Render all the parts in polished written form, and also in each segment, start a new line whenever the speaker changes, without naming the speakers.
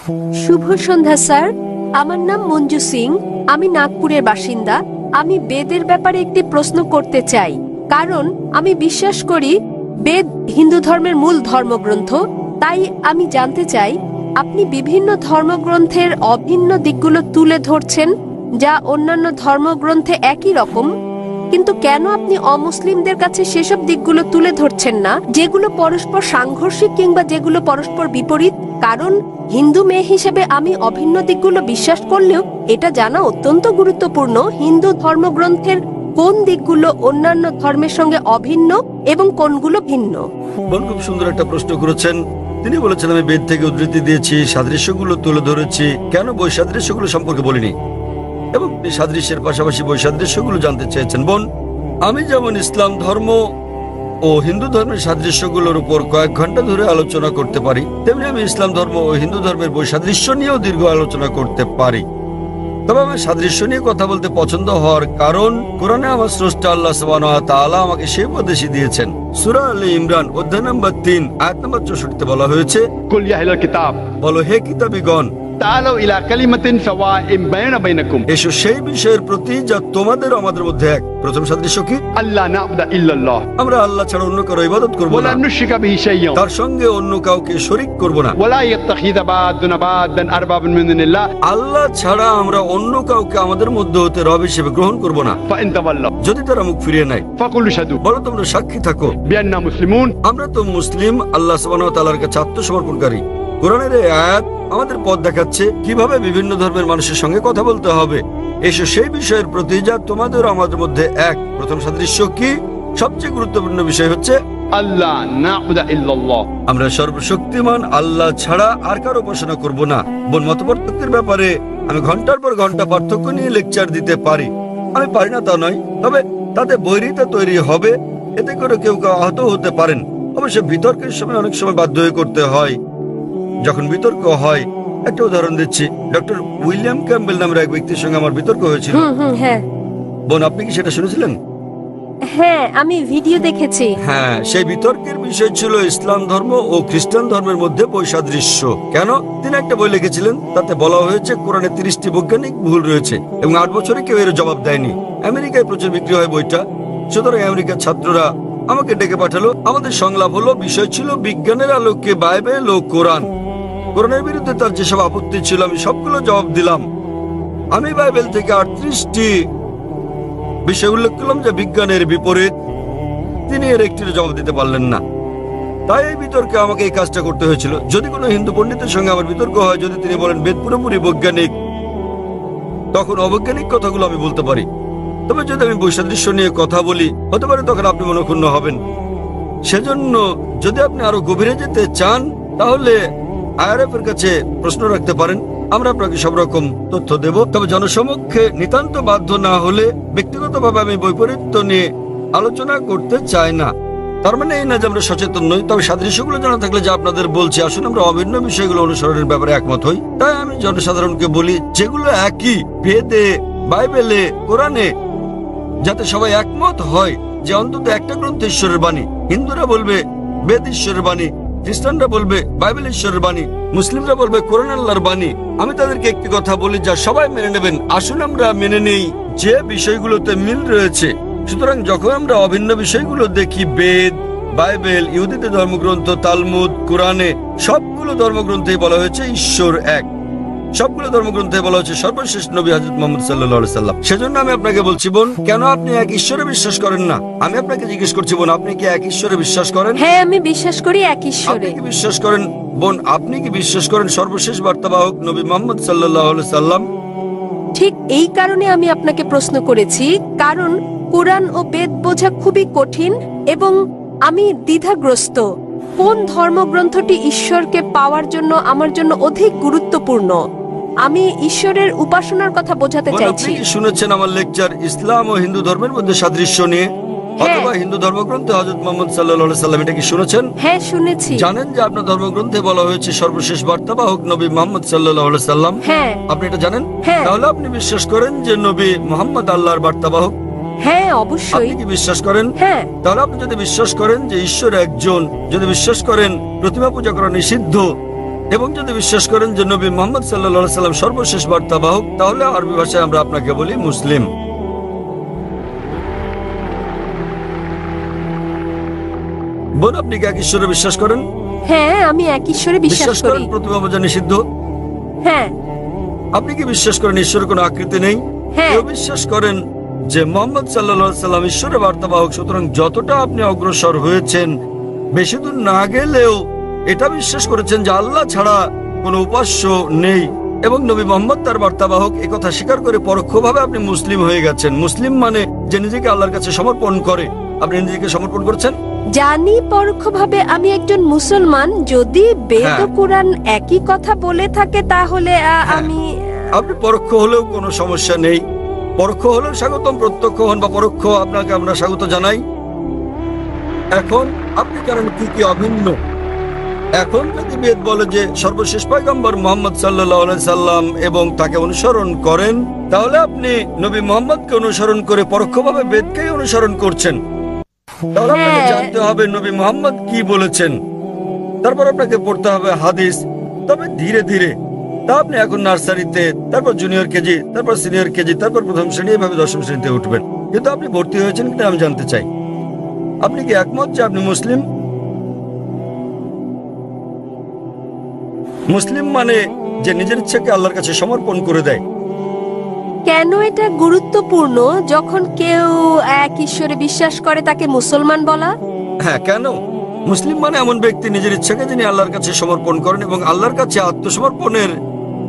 শুভ সন্ধ্যা sir, আমার নাম মঞ্জু সিং। আমি নাগপুরের বাসিন্দা। আমি বেদের ব্যাপারে একটি প্রশ্ন করতে চাই, কারণ আমি বিশ্বাস করি বেদ হিন্দু ধর্মের মূল ধর্মগ্রন্থ। তাই আমি জানতে চাই, আপনি বিভিন্ন ধর্মগ্রন্থের অভিন্ন দিকগুলো তুলে ধরছেন যা অন্যান্য ধর্মগ্রন্থে একই রকম, কিন্তু কেন আপনি অমুসলিমদের কাছে সেসব দিকগুলো তুলে ধরছেন না যেগুলো পরস্পর সাংঘর্ষিক কিংবা যেগুলো পরস্পর বিপরীত? কারণ হিন্দু মেয়ে হিসেবে আমি অভিন্ন দিকগুলো বিশ্বাস করলেও এটা জানা অত্যন্ত গুরুত্বপূর্ণ হিন্দু ধর্মগ্রন্থের কোন দিকগুলো অন্যান্য ধর্মের সঙ্গে অভিন্ন এবং কোনগুলো ভিন্ন।
বোন খুব সুন্দর একটা প্রশ্ন করেছেন। তিনি বলেছেন আমি বেদ থেকে উদ্ধৃতি দিয়েছি, সাদৃশ্যগুলো তুলে ধরেছি, কেন বৈসাদৃশ্যগুলো সম্পর্কে বলিনি, এবং তিনি সাদৃশ্যের পাশাপাশি বৈসাদৃশ্যগুলো জানতে চেয়েছেন। বোন, আমি যেমন ইসলাম ধর্ম ও হিন্দু ধর্মের সাদৃশ্যগুলোর উপর কয়েক ঘন্টা ধরে আলোচনা করতে পারি, তেমনি আমি ইসলাম ধর্ম ও হিন্দু ধর্মের বৈসাদৃশ্য নিয়েও দীর্ঘ আলোচনা করতে পারি। তবে আমি সাদৃশ্য নিয়ে কথা বলতে পছন্দ হওয়ার কারণ কোরআনে আমার স্রষ্টা আল্লাহ সুবহানাহু ওয়া তাআলা আমাকে সেই উপদেশই দিয়েছেন। সূরা আলে ইমরান অধ্যায় নম্বর 3 আয়াত নম্বর 64 বলা হয়েছে,
কুল ইয়া আহলাল কিতাব,
বলো হে কিতাবীগণ,
তাআলু ইলা কালিমাতিন সাওয়াইন বাইনা বাইনাকুম,
এসো সেই বিষয়ের প্রতি যা তোমাদের আমাদের মধ্যে এক। প্রথম সাদৃশ্য কি?
আল্লাহ না'বুদা ইল্লাল্লাহ,
আমরা আল্লাহ ছাড়া অন্য কারো ইবাদত করব
ওয়ালা
না,
নুশরিকা বিহি শাইয়্যান,
তার সঙ্গে অন্য কাউকে শরীক করব না,
ওয়ালা ইয়াত্তাখিযা বা'দুনা বা'দান আরবাবান মিন দুনিল্লাহ,
আল্লাহ ছাড়া আমরা অন্য কাউকে আমাদের মধ্যে হতে রব হিসেবে গ্রহণ করব না।
ফাইন তাওয়াল্লাউ,
যদি তারা মুখ ফিরিয়ে নেয়,
ফাকুলু শাদু,
বলো তোমরা সাক্ষী থাকো
বিআন্না মুসলিমুন,
আমরা তো মুসলিম, আল্লাহ সুবহানাহু ওয়া তাআলার কাছে আত্মসমর্পণকারী। কোরআনের এই আয়াত আমাদের পথ দেখাচ্ছে কিভাবে বিভিন্ন ধর্মের মানুষের সঙ্গে কথা বলতে হবে। এসো সেই বিষয়ের প্রতি যা তোমাদের আমাদের মধ্যে এক। প্রথম সাদৃশ্য কি? সবচেয়ে গুরুত্বপূর্ণ বিষয় হচ্ছে
আল্লাহ না'বুদা ইল্লাল্লাহ,
আমরা সর্বশক্তিমান আল্লাহ ছাড়া আর কারো উপাসনা করব না। বোন, মতপার্থক্যের ব্যাপারে আমি ঘন্টার পর ঘন্টা পার্থক্য নিয়ে লেকচার দিতে পারি। আমি পারি না তা নয়, তবে তাতে বৈরিতা তৈরি হবে, এতে করে কেউ কেউ আহত হতে পারেন। অবশ্য বিতর্কের সময় অনেক সময় বাধ্য হয়ে করতে হয়। যখন বিতর্ক হয়, একটা উদাহরণ দিচ্ছি, ডক্টর উইলিয়াম ক্যাম্বেল নামের এক ব্যক্তির সঙ্গে আমার বিতর্ক হয়েছিল।
হ্যাঁ
বোন, আপনি কি সেটা শুনেছিলেন?
হ্যাঁ, আমি ভিডিও দেখেছি।
হ্যাঁ, সেই বিতর্কের বিষয় ছিল ইসলাম ধর্ম ও খ্রিস্টান ধর্মের মধ্যে বৈসাদৃশ্য। কেন? তিনি একটা বই লিখেছিলেন, তাতে বলা হয়েছে কোরআনে 30টি বৈজ্ঞানিক ভুল রয়েছে এবং 8 বছরে কেউ এর জবাব দেয়নি। আমেরিকায় প্রচুর বিক্রি হয় বইটা। সুতরাং আমেরিকার ছাত্ররা আমাকে ডেকে পাঠালো। আমাদের সংলাপ হলো, বিষয় ছিল বিজ্ঞানের আলোকে বাইবেল ও কোরআন। কোরআনের বিরুদ্ধে তার যেসব আপত্তি ছিল আমি সবগুলো জবাব দিলাম। আমি বাইবেল থেকে 38টি বিষয় উল্লেখ করলাম যে বিজ্ঞানের বিপরীত। তিনি এর একটির জবাব দিতে পারলেন না। তাই এই বিতর্কে আমাকে এই কাজটা করতে হয়েছিল। যদি কোনো হিন্দু পণ্ডিতের সঙ্গে আমার বিতর্ক হয়, যদি তিনি বলেন বেদ পুরোপুরি বৈজ্ঞানিক, তখন অবৈজ্ঞানিক কথাগুলো আমি বলতে পারি। তবে যদি আমি বৈসাদৃশ্য নিয়ে কথা বলি, হতে পারে তখন আপনি মনক্ষুণ্ণ হবেন। সেজন্য যদি আপনি আরো গভীরে যেতে চান, তাহলে IRF এর কাছে প্রশ্ন রাখতে পারেন। আমরা আপনাকে সব রকম তথ্য দেব। তবে জনসমক্ষে নিতান্ত বাধ্য না হলে ব্যক্তিগতভাবে আমি বৈপরীত্য নিয়ে আলোচনা করতে চাই না। তার মানে এই না যে আমরা সচেতন নই। তবে সাদৃশ্যগুলো জানা থাকলে যা আপনাদের বলছি, আসুন আমরা অভিন্ন বিষয়গুলো অনুসরণের ব্যাপারে একমত হই। তাই আমি জনসাধারণকে বলি, যেগুলো একই বেদে, বাইবেলে, কোরআনে, যাতে সবাই একমত হয় যে অন্তত একটা গ্রন্থ ঈশ্বরের বাণী। হিন্দুরা বলবে বেদ ঈশ্বরের বাণী, খ্রিস্টানরা বলবে বাইবেল ঈশ্বরের বাণী, মুসলিমরা বলবে কোরআন আল্লাহর বাণী। আমি তাদেরকে একটি কথা বলি যা সবাই মেনে নেবেন। আসুন আমরা মেনে নেই যে বিষয়গুলোতে মিল রয়েছে। সুতরাং যখন আমরা অভিন্ন বিষয়গুলো দেখি, বেদ, বাইবেল, ইহুদিদের ধর্মগ্রন্থ, তালমুদ, কোরআনে, সবগুলো ধর্মগ্রন্থেই বলা হয়েছে ঈশ্বর এক। সবগুলো ধর্মগ্রন্থে বলা হচ্ছে সর্বশেষ নবী হযরত মুহাম্মদ সাল্লাল্লাহু আলাইহি সাল্লাম। সেজন্য আমি আপনাকে বলছি, বোন, কেন আপনি এক ঈশ্বরে বিশ্বাস করেন না? আমি আপনাকে জিজ্ঞেস করছি, বোন, আপনি কি এক ঈশ্বরে বিশ্বাস করেন?
হ্যাঁ, আমি বিশ্বাস করি এক
আপনি
ঈশ্বরে।
কি বিশ্বাস করেন, বোন, আপনি কি বিশ্বাস করেন সর্বশেষ বার্তাবাহক নবী মুহাম্মদ সাল্লাল্লাহু আলাইহি সাল্লাম?
ঠিক এই কারণে আমি আপনাকে প্রশ্ন করেছি, কারণ কোরআন ও বেদ বোঝা খুবই কঠিন এবং আমি দ্বিধাগ্রস্ত। কোন ধর্মগ্রন্থটি ঈশ্বরকে পাওয়ার জন্য আমার জন্য অধিক গুরুত্বপূর্ণ? আমি ঈশ্বরের উপাসনার কথা বোঝাতে
বোন, আপনি
চাইছি।
কি শুনেছেন আমার লেকচার ইসলাম ও হিন্দু ধর্মের মধ্যে সাদৃশ্য নিয়ে, অথবা হিন্দু ধর্মগ্রন্থে হযরত মুহাম্মদ সাল্লাল্লাহু আলাইহি সাল্লাম? এটা কি শুনেছেন?
হ্যাঁ, শুনেছি।
জানেন যে আপনার ধর্মগ্রন্থে বলা হয়েছে সর্বশেষ বার্তাবাহক নবী মুহাম্মদ সাল্লাল্লাহু আলাইহি সাল্লাম?
হ্যাঁ।
আপনি এটা জানেন?
হ্যাঁ।
তাহলে আপনি বিশ্বাস করেন যে নবী মুহাম্মদ আল্লাহর বার্তাবাহক?
হ্যাঁ, অবশ্যই।
আপনি কি বিশ্বাস করেন?
হ্যাঁ।
তাহলে আপনি যদি বিশ্বাস করেন যে ঈশ্বর একজন, যদি বিশ্বাস করেন প্রতিমা পূজা করা নিষিদ্ধ, এবং যদি বিশ্বাস করেন যে নবী মুহাম্মদ সাল্লাল্লাহু আলাইহি সাল্লাম সর্বশেষ বার্তাবাহক, তাহলে আরবি ভাষায় আমরা আপনাকে বলি মুসলিম। বোন, আপনি কি এক ঈশ্বরে বিশ্বাস করেন?
হ্যাঁ, আমি এক ঈশ্বরে বিশ্বাস
করেন
করি।
প্রতিমা পূজা নিষিদ্ধ?
হ্যাঁ।
আপনি কি বিশ্বাস করেন ঈশ্বরের কোনো আকৃতি নেই?
হ্যাঁ।
কেউ বিশ্বাস করেন যে মুহাম্মদ সাল্লাল্লাহু আলাইহি সাল্লাম ঈশ্বরের বার্তাবাহক, সুতরাং যতটা আপনি অগ্রসর হয়েছেন, বেশি দূর না গেলেও এটা বিশ্বাস করেছেন যে আল্লাহ ছাড়া কোনো উপাস্য নেই এবং নবী মুহাম্মদ তার বার্তাবাহক, এই কথা স্বীকার করে পরোক্ষভাবে আপনি মুসলিম হয়ে গেছেন। মুসলিম মানে যে নিজেকে আল্লাহর কাছে সমর্পণ করে। আপনি নিজেকে সমর্পণ করেছেন।
জানি পরোক্ষভাবে আমি একজন মুসলমান। যদি বেদ ও কুরআন একই কথা বলে থাকে তাহলে আমি
আপনি পরোক্ষ হলেও কোনো সমস্যা নেই। পরোক্ষ হলেও স্বাগতম, প্রত্যক্ষ হন বা পরোক্ষ, আপনাকে আমরা স্বাগত জানাই। এখন আপনি জানেন কি কি অভিন্ন। এখন যদি বেদ বলে যে সর্বশেষ পয়গম্বর মুহাম্মদ সাল্লাল্লাহু আলাইহি সাল্লাম এবং তাকে অনুসরণ করেন, তাহলে আপনি নবী মুহাম্মদকে অনুসরণ করে পরোক্ষভাবে বেদকেই অনুসরণ করছেন। তাহলে আপনাকে জানতে হবে নবী মুহাম্মদ কি বলেছেন, তারপর আপনাকে পড়তে হবে হাদিস। তবে ধীরে ধীরে, তা আপনি এখন নার্সারিতে, তারপর জুনিয়র কেজি, তারপর সিনিয়র কেজি, তারপর প্রথম শ্রেণী, এভাবে দশম শ্রেণীতে উঠবেন। কিন্তু আপনি ভর্তি হয়েছেন কিনা আমি জানতে চাই। আপনি কি একমত যে আপনি মুসলিম? মুসলিম মানে যে নিজের ইচ্ছাকে আল্লাহর কাছে সমর্পণ করে দেয়।
কেন এটা গুরুত্বপূর্ণ যখন কেউ এক ঈশ্বরে বিশ্বাস করে তাকে মুসলমান বলা?
হ্যাঁ, কেন? মুসলিম মানে এমন ব্যক্তি নিজের ইচ্ছাকে যিনি আল্লাহর কাছে সমর্পণ করেন, এবং আল্লাহর কাছে আত্মসমর্পণের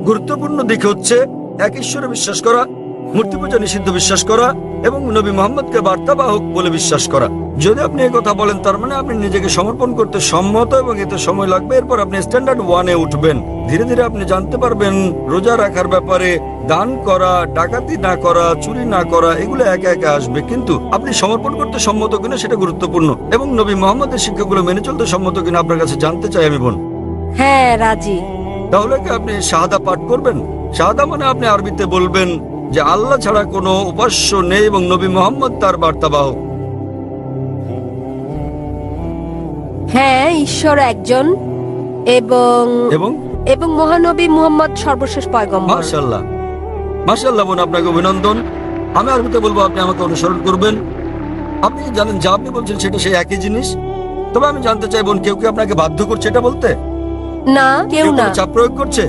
গুরুত্বপূর্ণ দিক হচ্ছে এক ঈশ্বরে বিশ্বাস করা, মূর্তি পূজা নিষিদ্ধ বিশ্বাস করা এবং নবী মুহাম্মদকে বার্তাবাহক বলে বিশ্বাস করা। যদি আপনি এই কথা বলেন, তার মানে আপনি নিজেকে সমর্পণ করতে সম্মত এবং এতে সময় লাগবে। এরপর আপনি স্ট্যান্ডার্ড 1-এ উঠবেন। ধীরে ধীরে আপনি জানতে পারবেন রোজা রাখার ব্যাপারে, দান করা, ডাকাতি না করা, চুরি না করা, এগুলো একে একে আসবে। কিন্তু আপনি সমর্পণ করতে সম্মত কিনা সেটা গুরুত্বপূর্ণ, এবং নবী মুহাম্মদের শিক্ষাগুলো মেনে চলতে সম্মত কিনা আপনার কাছে জানতে চাই আমি, বোন।
হ্যাঁ, রাজি।
তাহলে কি আপনি শাহাদা পাঠ করবেন? শাহাদা মানে আপনি আরবিতে বলবেন যে আল্লাহ ছাড়া কোনো উপাস্য নেই এবং নবী মুহাম্মদ তার বার্তাবাহক।
হ্যাঁ, ঈশ্বর একজন এবং
এবং
এবং মহানবী মুহাম্মদ সর্বশেষ পয়গম্বর।
মাশাআল্লাহ, মাশাআল্লাহ বোন, আপনাকে অভিনন্দন। আমি আরবিতে বলবো, আপনি আমাকে অনুসরণ করবেন। আপনি কি জানেন যা আপনি বলছেন সেটা সেই একই জিনিস? তবে আমি জানতে চাই বোন, কেউ কি আপনাকে বাধ্য করছে এটা বলতে?
না, কেউ না।
চাপ প্রয়োগ করছে?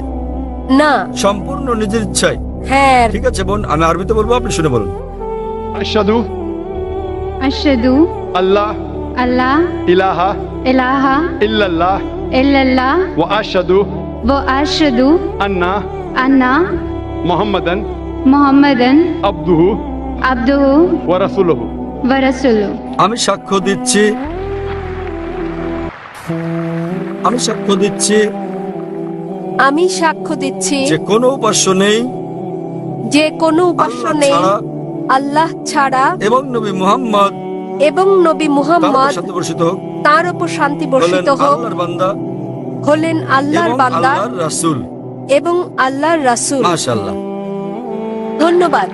না,
সম্পূর্ণ নিজের ইচ্ছায়।
হ্যাঁ।
ঠিক আছে বোন, আমি আরবিতে বলবো, আপনি শুনে বলুন।
আশহাদু
আশহাদু
আল্লাহ
আল্লাহ
ইলাহা
ইলাহা
ইল্লাল্লাহ
ইল্লাল্লাহ
ওয়া আশহাদু
ওয়া আশহাদু
আন্না
আন্না
মুহাম্মাদান
মুহাম্মাদান
আবদুহু
আবদুহু
ওয়া রাসূলুহু।
ওয়া রাসূলুহু।
আমি সাক্ষ্য দিচ্ছি, আমি সাক্ষ্য দিচ্ছি
আমি সাক্ষ্য দিচ্ছি
যে কোনো উপাস্য নেই
যে কোনো উপাস্য
আল্লাহ
নেই
ছাড়া,
আল্লাহ ছাড়া,
এবং নবী মুহাম্মদ
এবং নবী
তার
মুহাম্মদ
উপর শান্তি বর্ষিত হোক
তার উপর শান্তি
হলেন
বর্ষিত হোক,
আল্লাহর বান্দা
হলেন আল্লাহর
এবং
বান্দা
আল্লাহর রাসূল।
এবং আল্লাহর রাসূল।
মাশাআল্লাহ,
ধন্যবাদ।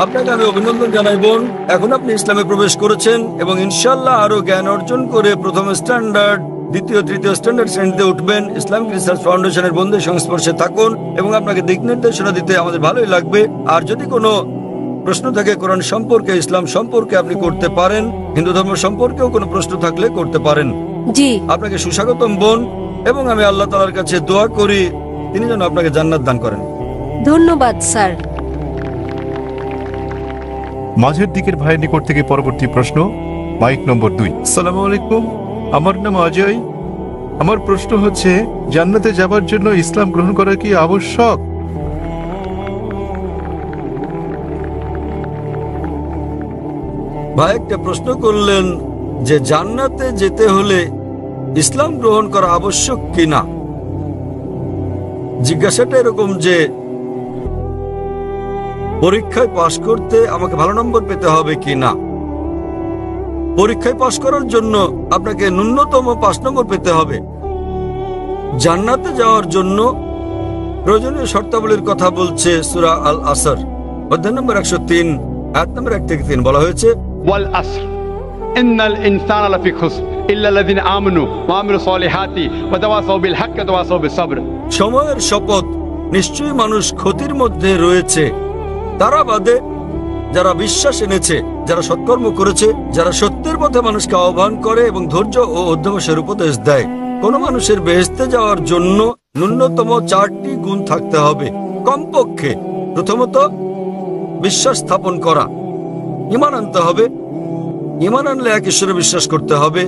আপনাকে আমি অভিনন্দন জানাই বোন। এখন আপনি ইসলামে প্রবেশ করেছেন এবং ইনশাআল্লাহ আরো জ্ঞান অর্জন করে প্রথম স্ট্যান্ডার্ড, দ্বিতীয়, তৃতীয় স্ট্যান্ডার্ড শ্রেণীতে উঠবেন। ইসলামিক রিসার্চ ফাউন্ডেশনের বন্ধুদের সংস্পর্শে থাকুন এবং আপনাকে দিক নির্দেশনা দিতে আমাদের ভালোই লাগবে। আর যদি কোনো প্রশ্ন থাকে কোরআন সম্পর্কে, ইসলাম সম্পর্কে, আপনি করতে পারেন। হিন্দু ধর্ম সম্পর্কেও কোনো প্রশ্ন থাকলে করতে পারেন।
জি,
আপনাকে সুস্বাগতম বোন, এবং আমি আল্লাহ তাআলার কাছে দোয়া করি তিনি যেন আপনাকে জান্নাত দান করেন।
ধন্যবাদ স্যার।
মাঝের দিকের ভাইয়ের নিকট থেকে পরবর্তী প্রশ্ন, মাইক নম্বর 2। আসসালামু আলাইকুম, আমার নাম অজয়। আমার প্রশ্ন হচ্ছে, জান্নাতে যাবার জন্য ইসলাম গ্রহণ করা কি আবশ্যক?
ভাই একটা প্রশ্ন করলেন যে জান্নাতে যেতে হলে ইসলাম গ্রহণ করা আবশ্যক কিনা। জিজ্ঞাসাটা এরকম যে পরীক্ষায় পাশ করতে আমাকে ভালো নম্বর পেতে হবে কিনা। পরীক্ষায় পাশ করার জন্য আপনাকে ন্যূনতম 5 নম্বর পেতে হবে। জান্নাতে যাওয়ার জন্য প্রয়োজনীয় শর্তাবলীর কথা বলছে সূরা আল আসর অধ্যায় নম্বর 103 আয়াত নম্বর 1 থেকে 3 বলা হয়েছে,
ওয়াল আসর ইন্নাল ইনসানা লাফি খুসর إلا الذين آمنوا وعملوا الصالحات وتواصوا بالحق وتواصوا بالصبر
সময়ের শপথ, নিশ্চয়ই মানুষ ক্ষতির মধ্যে রয়েছে তারা বাদে যারা বিশ্বাস এনেছে, যারা সৎকর্ম করেছে, যারা সত্যের পথে মানুষকে আহ্বান করে এবং ধৈর্য ও অধ্যবসায়ের উপদেশ দেয়। কোন মানুষের বেহেশতে যাওয়ার জন্য ন্যূনতম 4টি গুণ থাকতে হবে কমপক্ষে। প্রথমত, বিশ্বাস স্থাপন করা, ঈমান আনতে হবে। ঈমান আনলে এক ঈশ্বরে বিশ্বাস করতে হবে,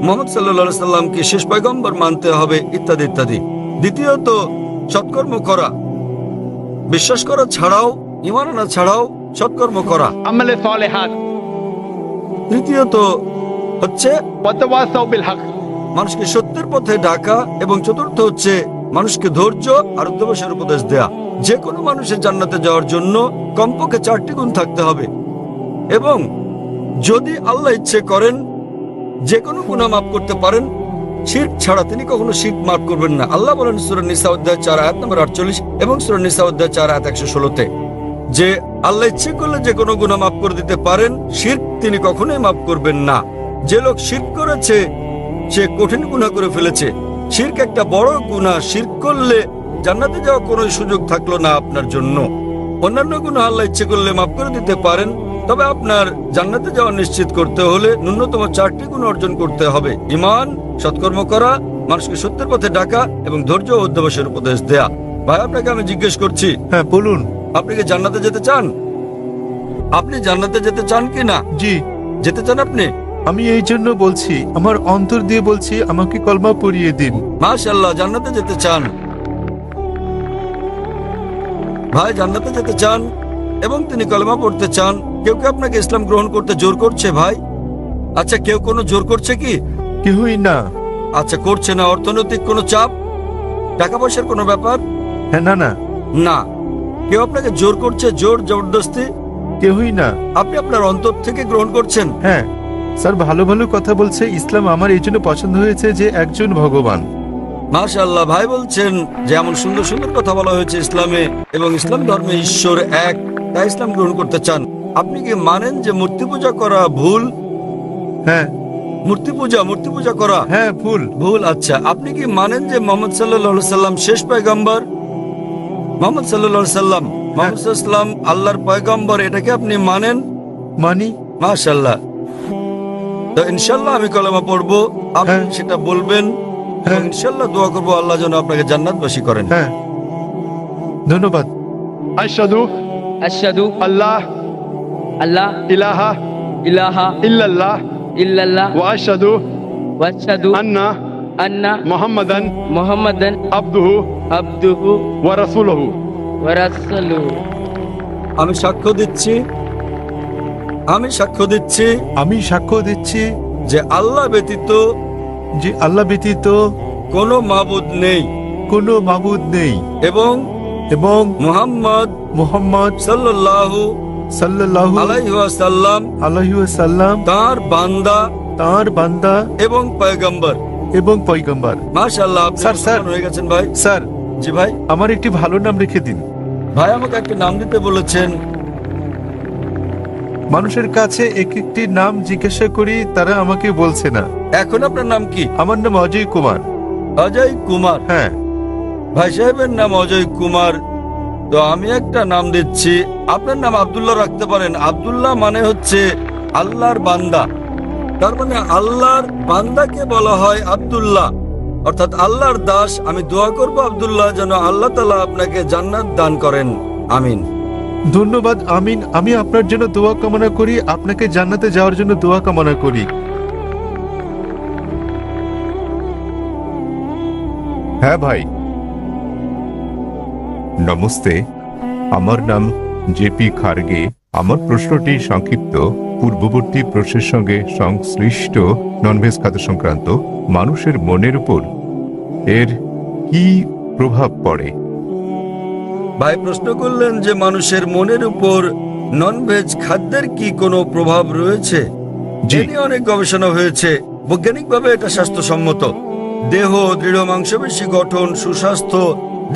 মুহাম্মদ সাল্লাল্লাহু আলাইহি সাল্লামকে শেষ পয়গম্বর মানতে হবে, ইত্যাদি ইত্যাদি। দ্বিতীয়ত, সৎকর্ম করা, বিশ্বাস করা ছাড়াও, ঈমান আনা ছাড়াও সৎকর্ম করা।
عمل الصالحات
তৃতীয়ত হচ্ছে
وتواصوا بالحق
মানুষকে সত্যের পথে ডাকা, এবং চতুর্থ হচ্ছে মানুষকে ধৈর্য আর অধ্যবসায়ের উপদেশ দেয়া। যে কোনো মানুষের জান্নাতে যাওয়ার জন্য কমপক্ষে 4টি গুণ থাকতে হবে, এবং যদি আল্লাহ ইচ্ছে করেন যে কোনো গুনাহ মাফ করতে পারেন শিরক ছাড়া। তিনি কখনো শিরক মাফ করবেন না। আল্লাহ বলেন সূরা নিসা অধ্যায় 4 আয়াত নম্বর 48 এবং সূরা নিসা অধ্যায় 4 আয়াত 116-তে যে আল্লাহ ইচ্ছে করলে যে কোনো গুনাহ মাফ করে দিতে পারেন, শিরক তিনি কখনোই মাফ করবেন না। যে লোক শিরক করেছে সে কঠিন গুনাহ করে ফেলেছে। শিরক একটা বড় গুনাহ। শিরক করলে জান্নাতে যাওয়ার কোনো সুযোগ থাকলো না আপনার জন্য। অন্যান্য গুনাহ আল্লাহ ইচ্ছে করলে মাফ করে দিতে পারেন, তবে আপনার জান্নাতে যাওয়া নিশ্চিত করতে হলে ন্যূনতম 4টি গুণ অর্জন করতে হবে: ঈমান, সৎকর্ম করা, মানুষকে সত্যের পথে ডাকা এবং ধৈর্য ও অধ্যবসায়ের উপদেশ দেয়া। ভাই, আপনাকে আমি জিজ্ঞেস করছি,
হ্যাঁ বলুন।
আপনি কি জান্নাতে যেতে চান? আপনি জান্নাতে যেতে চান কি না?
জি,
যেতে চান আপনি?
আমি এই জন্য বলছি, আমার অন্তর দিয়ে বলছি, আমাকে কলমা পড়িয়ে দিন।
মাশাআল্লাহ, জান্নাতে যেতে চান ভাই, জান্নাতে যেতে চান এবং তিনি কলেমা পড়তে চান। কেউ কি আপনাকে ইসলাম গ্রহণ করতে জোর করছে ভাই? আচ্ছা, কেউ কোনো জোর করছে কি?
কেউই না।
আচ্ছা, করছে না। অর্থনৈতিক কোনো চাপ, টাকা পয়সার কোনো ব্যাপার?
হ্যাঁ, না না,
না। কেউ আপনাকে জোর করছে, জোর জবরদস্তি?
কেউই না।
আপনি আপনার অন্তর থেকে গ্রহণ করছেন?
হ্যাঁ স্যার, ভালো ভালো কথা বলছে। ইসলাম আমার এই জন্য পছন্দ হয়েছে যে একজন ভগবান।
মাশাআল্লাহ, ভাই বলছেন যে এমন সুন্দর সুন্দর কথা বলা হয়েছে ইসলামে, এবং ইসলাম ধর্মে ঈশ্বর এক, তাই ইসলাম গ্রহণ করতে চান। আপনি কি মানেন যে মূর্তি পূজা করা ভুল?
হ্যাঁ।
মূর্তি পূজা করা
হ্যাঁ, ভুল।
ভুল। আচ্ছা, আপনি কি মানেন যে মুহাম্মদ সাল্লাল্লাহু আলাইহি সাল্লাম শেষ পয়গম্বর? মুহাম্মদ সাল্লাল্লাহু আলাইহি সাল্লাম, মুহাম্মদ সাল্লাল্লাহু আলাইহি সাল্লাম আল্লাহর পয়গম্বর, এটাকে আপনি মানেন?
মানি।
মাশাআল্লাহ। তো ইনশাআল্লাহ আমি কলেমা পড়বো, আপনি
হ্যাঁ।
সেটা বলবেন, এবং ইনশাআল্লাহ দোয়া করবো আল্লাহ যেন আপনাকে জান্নাতবাসী করেন।
হ্যাঁ, ধন্যবাদ।
أشهد
أشهد
أن لا
ألا
إله
إله
إلا الله
إلا الله
وأشهد
وأشهد
أن
أن
محمدا
محمدا
عبده
عبده
ورسوله
ورسوله
আমি সাক্ষ্য দিচ্ছি
আমি সাক্ষ্য দিচ্ছি
যে আল্লাহ ব্যতীত
যে আল্লাহ ব্যতীত
কোনো মাবুদ নেই,
কোনো মাবুদ নেই,
এবং
এবং
মুহাম্মদ সাল্লাল্লাহু
সাল্লাল্লাহু
আলাইহি ওয়াসাল্লাম
আলাইহি ওয়াসাল্লাম
তার বান্দা
এবং পয়গম্বর।
মাশাআল্লাহ, আপনি
স্যার,
মুসলমান হয়ে গেছেন ভাই।
স্যার,
জি ভাই।
আমার একটি ভালো নাম রেখে দিন।
ভাই, আমাকে একটা নাম দিতে বলেছেন।
মানুষের কাছে এক একটি নাম জিজ্ঞাসা করি, তারা আমাকে বলছে না।
এখন আপনার নাম কি?
আমার নাম অজয় কুমার।
অজয় কুমার?
হ্যাঁ।
ভাই সাহেবের নাম অজয় কুমার, তো আমি একটা নাম দিচ্ছি। আপনার নাম আব্দুল্লাহ রাখতে পারেন। আব্দুল্লাহ মানে হচ্ছে আল্লাহর বান্দা, তার মানে আল্লাহর বান্দাকে বলা হয় আব্দুল্লাহ, অর্থাৎ আল্লাহর দাস। আমি দোয়া করব আব্দুল্লাহ যেন আল্লাহ তাআলা আপনাকে জান্নাত দান করেন। আমিন।
ধন্যবাদ। আমিন। আমি আপনার জন্য দোয়া কামনা করি, আপনাকে জান্নাতে যাওয়ার জন্য দোয়া কামনা করি। হ্যাঁ ভাই, নমস্তে। আমার নাম জেপি খার্গে। আমার প্রশ্নটি সংক্ষিপ্ত। পূর্ববর্তী প্রশ্নের সঙ্গে সংশ্লিষ্ট ননভেজ খাদ্য সংক্রান্ত মানুষের মনের উপর এর কি প্রভাব পড়ে?
ভাই প্রশ্ন করলেন যে মানুষের মনের উপর ননভেজ খাদ্যের কি কোনো প্রভাব রয়েছে?
জি।
এ নিয়ে অনেক গবেষণা হয়েছে। বৈজ্ঞানিকভাবে এটা স্বাস্থ্যসম্মত। দেহ, দৃঢ় মাংসপেশি গঠন, সুস্বাস্থ্য,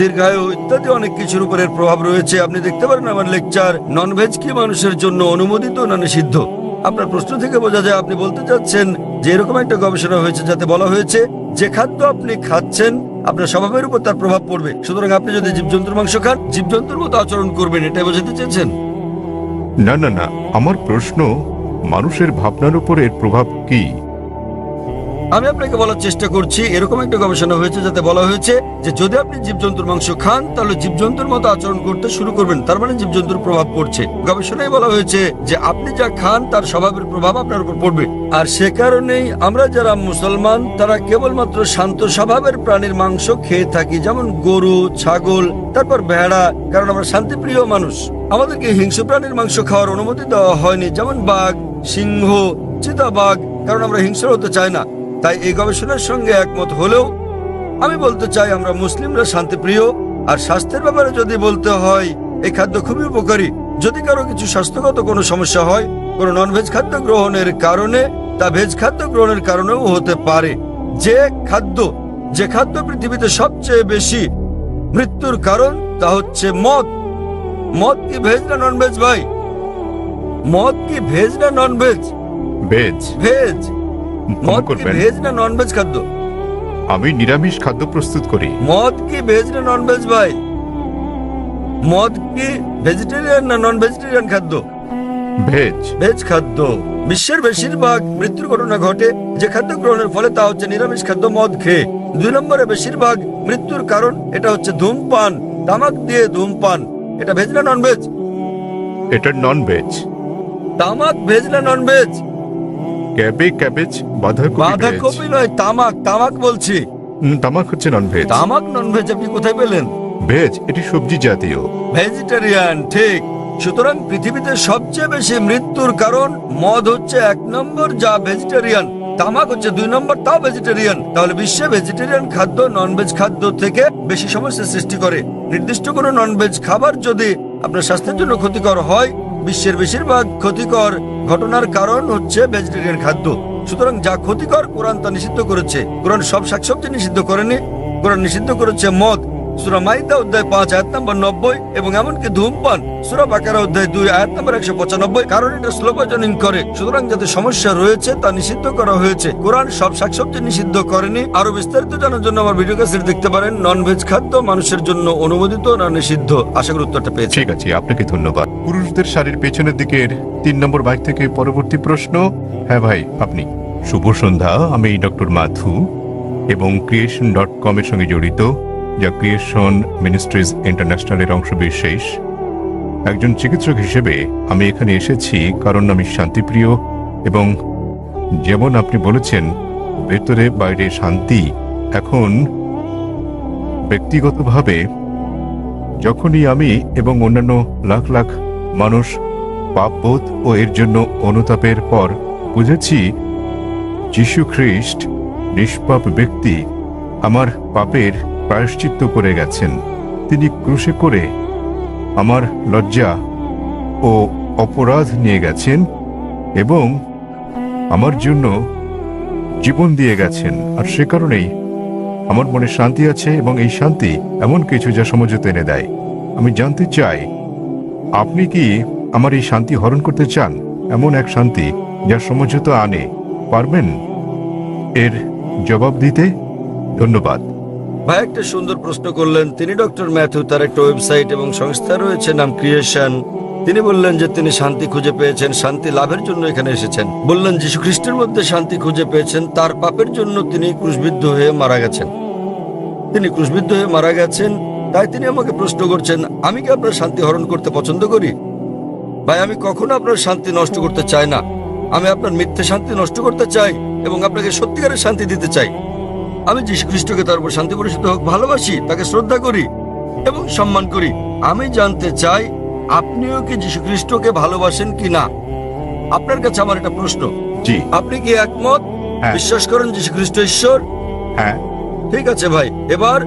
দীর্ঘায়ু ইত্যাদি অনেক কিছুর উপরের প্রভাব রয়েছে। আপনি দেখতে পারেন আমার লেকচার, ননভেজ কি মানুষের জন্য অনুমোদিত না নিষিদ্ধ। আপনার প্রশ্ন থেকে বোঝা যায় আপনি বলতে চাচ্ছেন যে এরকম একটা গবেষণা হয়েছে যাতে বলা হয়েছে যে খাদ্য আপনি খাচ্ছেন আপনার স্বভাবের উপর তার প্রভাব পড়বে, সুতরাং আপনি যদি জীবজন্তুর মাংস খান জীবজন্তুর মতো আচরণ করবেন, এটাই বোঝাতে চেয়েছেন?
না না না, আমার প্রশ্ন মানুষের ভাবনার উপর এর প্রভাব কি?
আমি আপনাকে বলার চেষ্টা করছি এরকম একটা গবেষণা হয়েছে যাতে বলা হয়েছে যে যদি আপনি জীবজন্তুর মাংস খান তাহলে জীবজন্তুর মতো আচরণ করতে শুরু করবেন, তার মানে জীবজন্তুর প্রভাব পড়ছে। গবেষণায় বলা হয়েছে যে আপনি যা খান তার স্বভাবের প্রভাব আপনার উপর পড়বে। আর সে কারণেই আমরা যারা মুসলমান তারা কেবলমাত্র শান্ত স্বভাবের প্রাণীর মাংস খেয়ে থাকি, যেমন গরু, ছাগল, তারপর ভেড়া, কারণ আমরা শান্তিপ্রিয় মানুষ। আমাদেরকে হিংস্র প্রাণীর মাংস খাওয়ার অনুমতি দেওয়া হয়নি, যেমন বাঘ, সিংহ, চিতাবাঘ, কারণ আমরা হিংস্র হতে চাই না। তাই এই গবেষণার সঙ্গে একমত হলেও আমি বলতে চাই আমরা মুসলিমরা শান্তিপ্রিয়। আর স্বাস্থ্যের ব্যাপারে যদি বলতে হয় এই খাদ্য খুবই উপকারী। যদি কারো কিছু স্বাস্থ্যগত কোনো সমস্যা হয় কোনো ননভেজ খাদ্য গ্রহণের কারণে, তা ভেজ খাদ্য গ্রহণের কারণেও হতে পারে। যে খাদ্য পৃথিবীতে সবচেয়ে বেশি মৃত্যুর কারণ তা হচ্ছে মদ। মদ কি ভেজ না ননভেজ ভাই? মদ কি ভেজ না ননভেজ?
ভেজ।
ভেজ। মদ কি
করবেন।
ভেজ না ননভেজ খাদ্য?
আমি নিরামিষ খাদ্য প্রস্তুত করি।
মদ কি ভেজ না ননভেজ ভাই? মদ কি ভেজিটেরিয়ান না নন ভেজিটেরিয়ান খাদ্য?
ভেজ।
ভেজ খাদ্য। বিশ্বের বেশিরভাগ মৃত্যুর ঘটনা ঘটে যে খাদ্য গ্রহণের ফলে, তা হচ্ছে নিরামিষ খাদ্য মদ খেয়ে। 2 নম্বরে বেশিরভাগ মৃত্যুর কারণ এটা হচ্ছে ধূমপান, তামাক দিয়ে ধূমপান। এটা ভেজ না নন ভেজ?
এটা নন ভেজ।
তামাক ভেজ না নন ভেজ?
ক্যাবেজ বাঁধাকপি ভেজ।
বাঁধাকপি নয়, তামাক। তামাক বলছি।
তামাক হচ্ছে নন ভেজ।
তামাক নন ভেজ আপনি কোথায় পেলেন?
ভেজ এটি সবজি জাতীয়।
ভেজিটেরিয়ান, ঠিক। সুতরাং পৃথিবীতে সবচেয়ে বেশি মৃত্যুর কারণ মদ হচ্ছে 1 নম্বর, যা ভেজিটেরিয়ান। তামাক হচ্ছে 2 নম্বর, তাও ভেজিটেরিয়ান। তাহলে বিশ্বে ভেজিটেরিয়ান খাদ্য ননভেজ খাদ্য থেকে বেশি সমস্যা সৃষ্টি করে। নির্দিষ্ট কোনো ননভেজ খাবার যদি আপনার স্বাস্থ্যের জন্য ক্ষতিকর হয়, বিশ্বের বেশিরভাগ ক্ষতিকর ঘটনার কারণ হচ্ছে ভেজিটেরিয়ান খাদ্য। সুতরাং যা ক্ষতিকর কোরআন তা নিষিদ্ধ করেছে। কোরআন সব শাকসবজি নিষিদ্ধ করেনি, কোরআন নিষিদ্ধ করেছে মদ। সূরা মাইদা অধ্যায় 5 আয়াত নম্বর 90, এবং এমনকি ধূমপান সূরা বাকারা অধ্যায় 2 আয়াত নম্বর 195, কারণ এটা স্লো পয়জনিং করে। সুতরাং যাতে সমস্যা রয়েছে তা নিষিদ্ধ করা হয়েছে। কোরআন সব শাকসবজি নিষিদ্ধ করেনি। আরো বিস্তারিত জানার জন্য আমার ভিডিও ক্যাসেট দেখতে পারেন। ননভেজ খাদ্য মানুষের জন্য অনুমোদিত না নিষিদ্ধ? আশা করি উত্তরটা পেয়েছি।
ঠিক আছে, আপনাকে ধন্যবাদ। পুরুষদের শাড়ির পেছনের দিকের 3 নম্বর বাইক থেকে পরবর্তী প্রশ্ন। হ্যাঁ ভাই, আপনি। শুভ সন্ধ্যা, আমি ডক্টর মাথু এবং creation.com এর সঙ্গে জড়িত, যা ক্রিয়েশন মিনিস্ট্রিজ ইন্টারন্যাশনালের অংশবিশেষ। একজন চিকিৎসক হিসেবে আমি এখানে এসেছি কারণ আমি শান্তিপ্রিয়, এবং যেমন আপনি বলেছেন ভেতরে বাইরে শান্তি। এখন ব্যক্তিগতভাবে যখনই আমি এবং অন্যান্য লাখ লাখ মানুষ পাপবোধ ও এর জন্য অনুতাপের পর বুঝেছি যীশু খ্রিস্ট নিষ্পাপ ব্যক্তি আমার পাপের প্রায়শ্চিত্ত করে গেছেন। তিনি ক্রুশে করে আমার লজ্জা ও অপরাধ নিয়ে গেছেন এবং আমার জন্য জীবন দিয়ে গেছেন। আর সে কারণেই আমার মনে শান্তি আছে, এবং এই শান্তি এমন কিছু যা সমঝোতা এনে দেয়। আমি জানতে চাই আপনি কি আমার এই শান্তি হরণ করতে চান? এমন এক শান্তি যা সমঝোতা আনে, পারবেন এর জবাব দিতে? ধন্যবাদ।
ভাই একটা সুন্দর প্রশ্ন করলেন। তিনি ডক্টর ম্যাথু, তার একটা ওয়েবসাইট এবং সংস্থা রয়েছে নাম ক্রিয়েশন। তিনি বললেন যে তিনি শান্তি খুঁজে পেয়েছেন, শান্তি লাভের জন্য এখানে এসেছেন। বললেন যীশু খ্রিস্টের মধ্যে শান্তি খুঁজে পেয়েছেন, তার পাপের জন্য তিনি ক্রুশবিদ্ধ হয়ে মারা গেছেন। তিনি ক্রুশবিদ্ধ হয়ে মারা গেছেন, তাই তিনি আমাকে প্রশ্ন করছেন আমি কি আপনার শান্তি হরণ করতে পছন্দ করি? ভাই আমি কখনো আপনার শান্তি নষ্ট করতে চাই না। আমি আপনার মিথ্যে শান্তি নষ্ট করতে চাই এবং আপনাকে সত্যিকারের শান্তি দিতে চাই। আমি যীশু খ্রিস্টকে তার উপর শান্তি বর্ষিত হোক ভালোবাসি, তাকে শ্রদ্ধা করি এবং সম্মান করি। আমি জানতে চাই আপনিও কি যীশু খ্রিস্টকে ভালোবাসেন কি না? আপনার কাছে আমার একটা প্রশ্ন।
জি।
আপনি কি একমত?
হ্যাঁ।
বিশ্বাস করেন যীশু খ্রিস্ট ঈশ্বর?
হ্যাঁ।
ঠিক আছে ভাই, এবার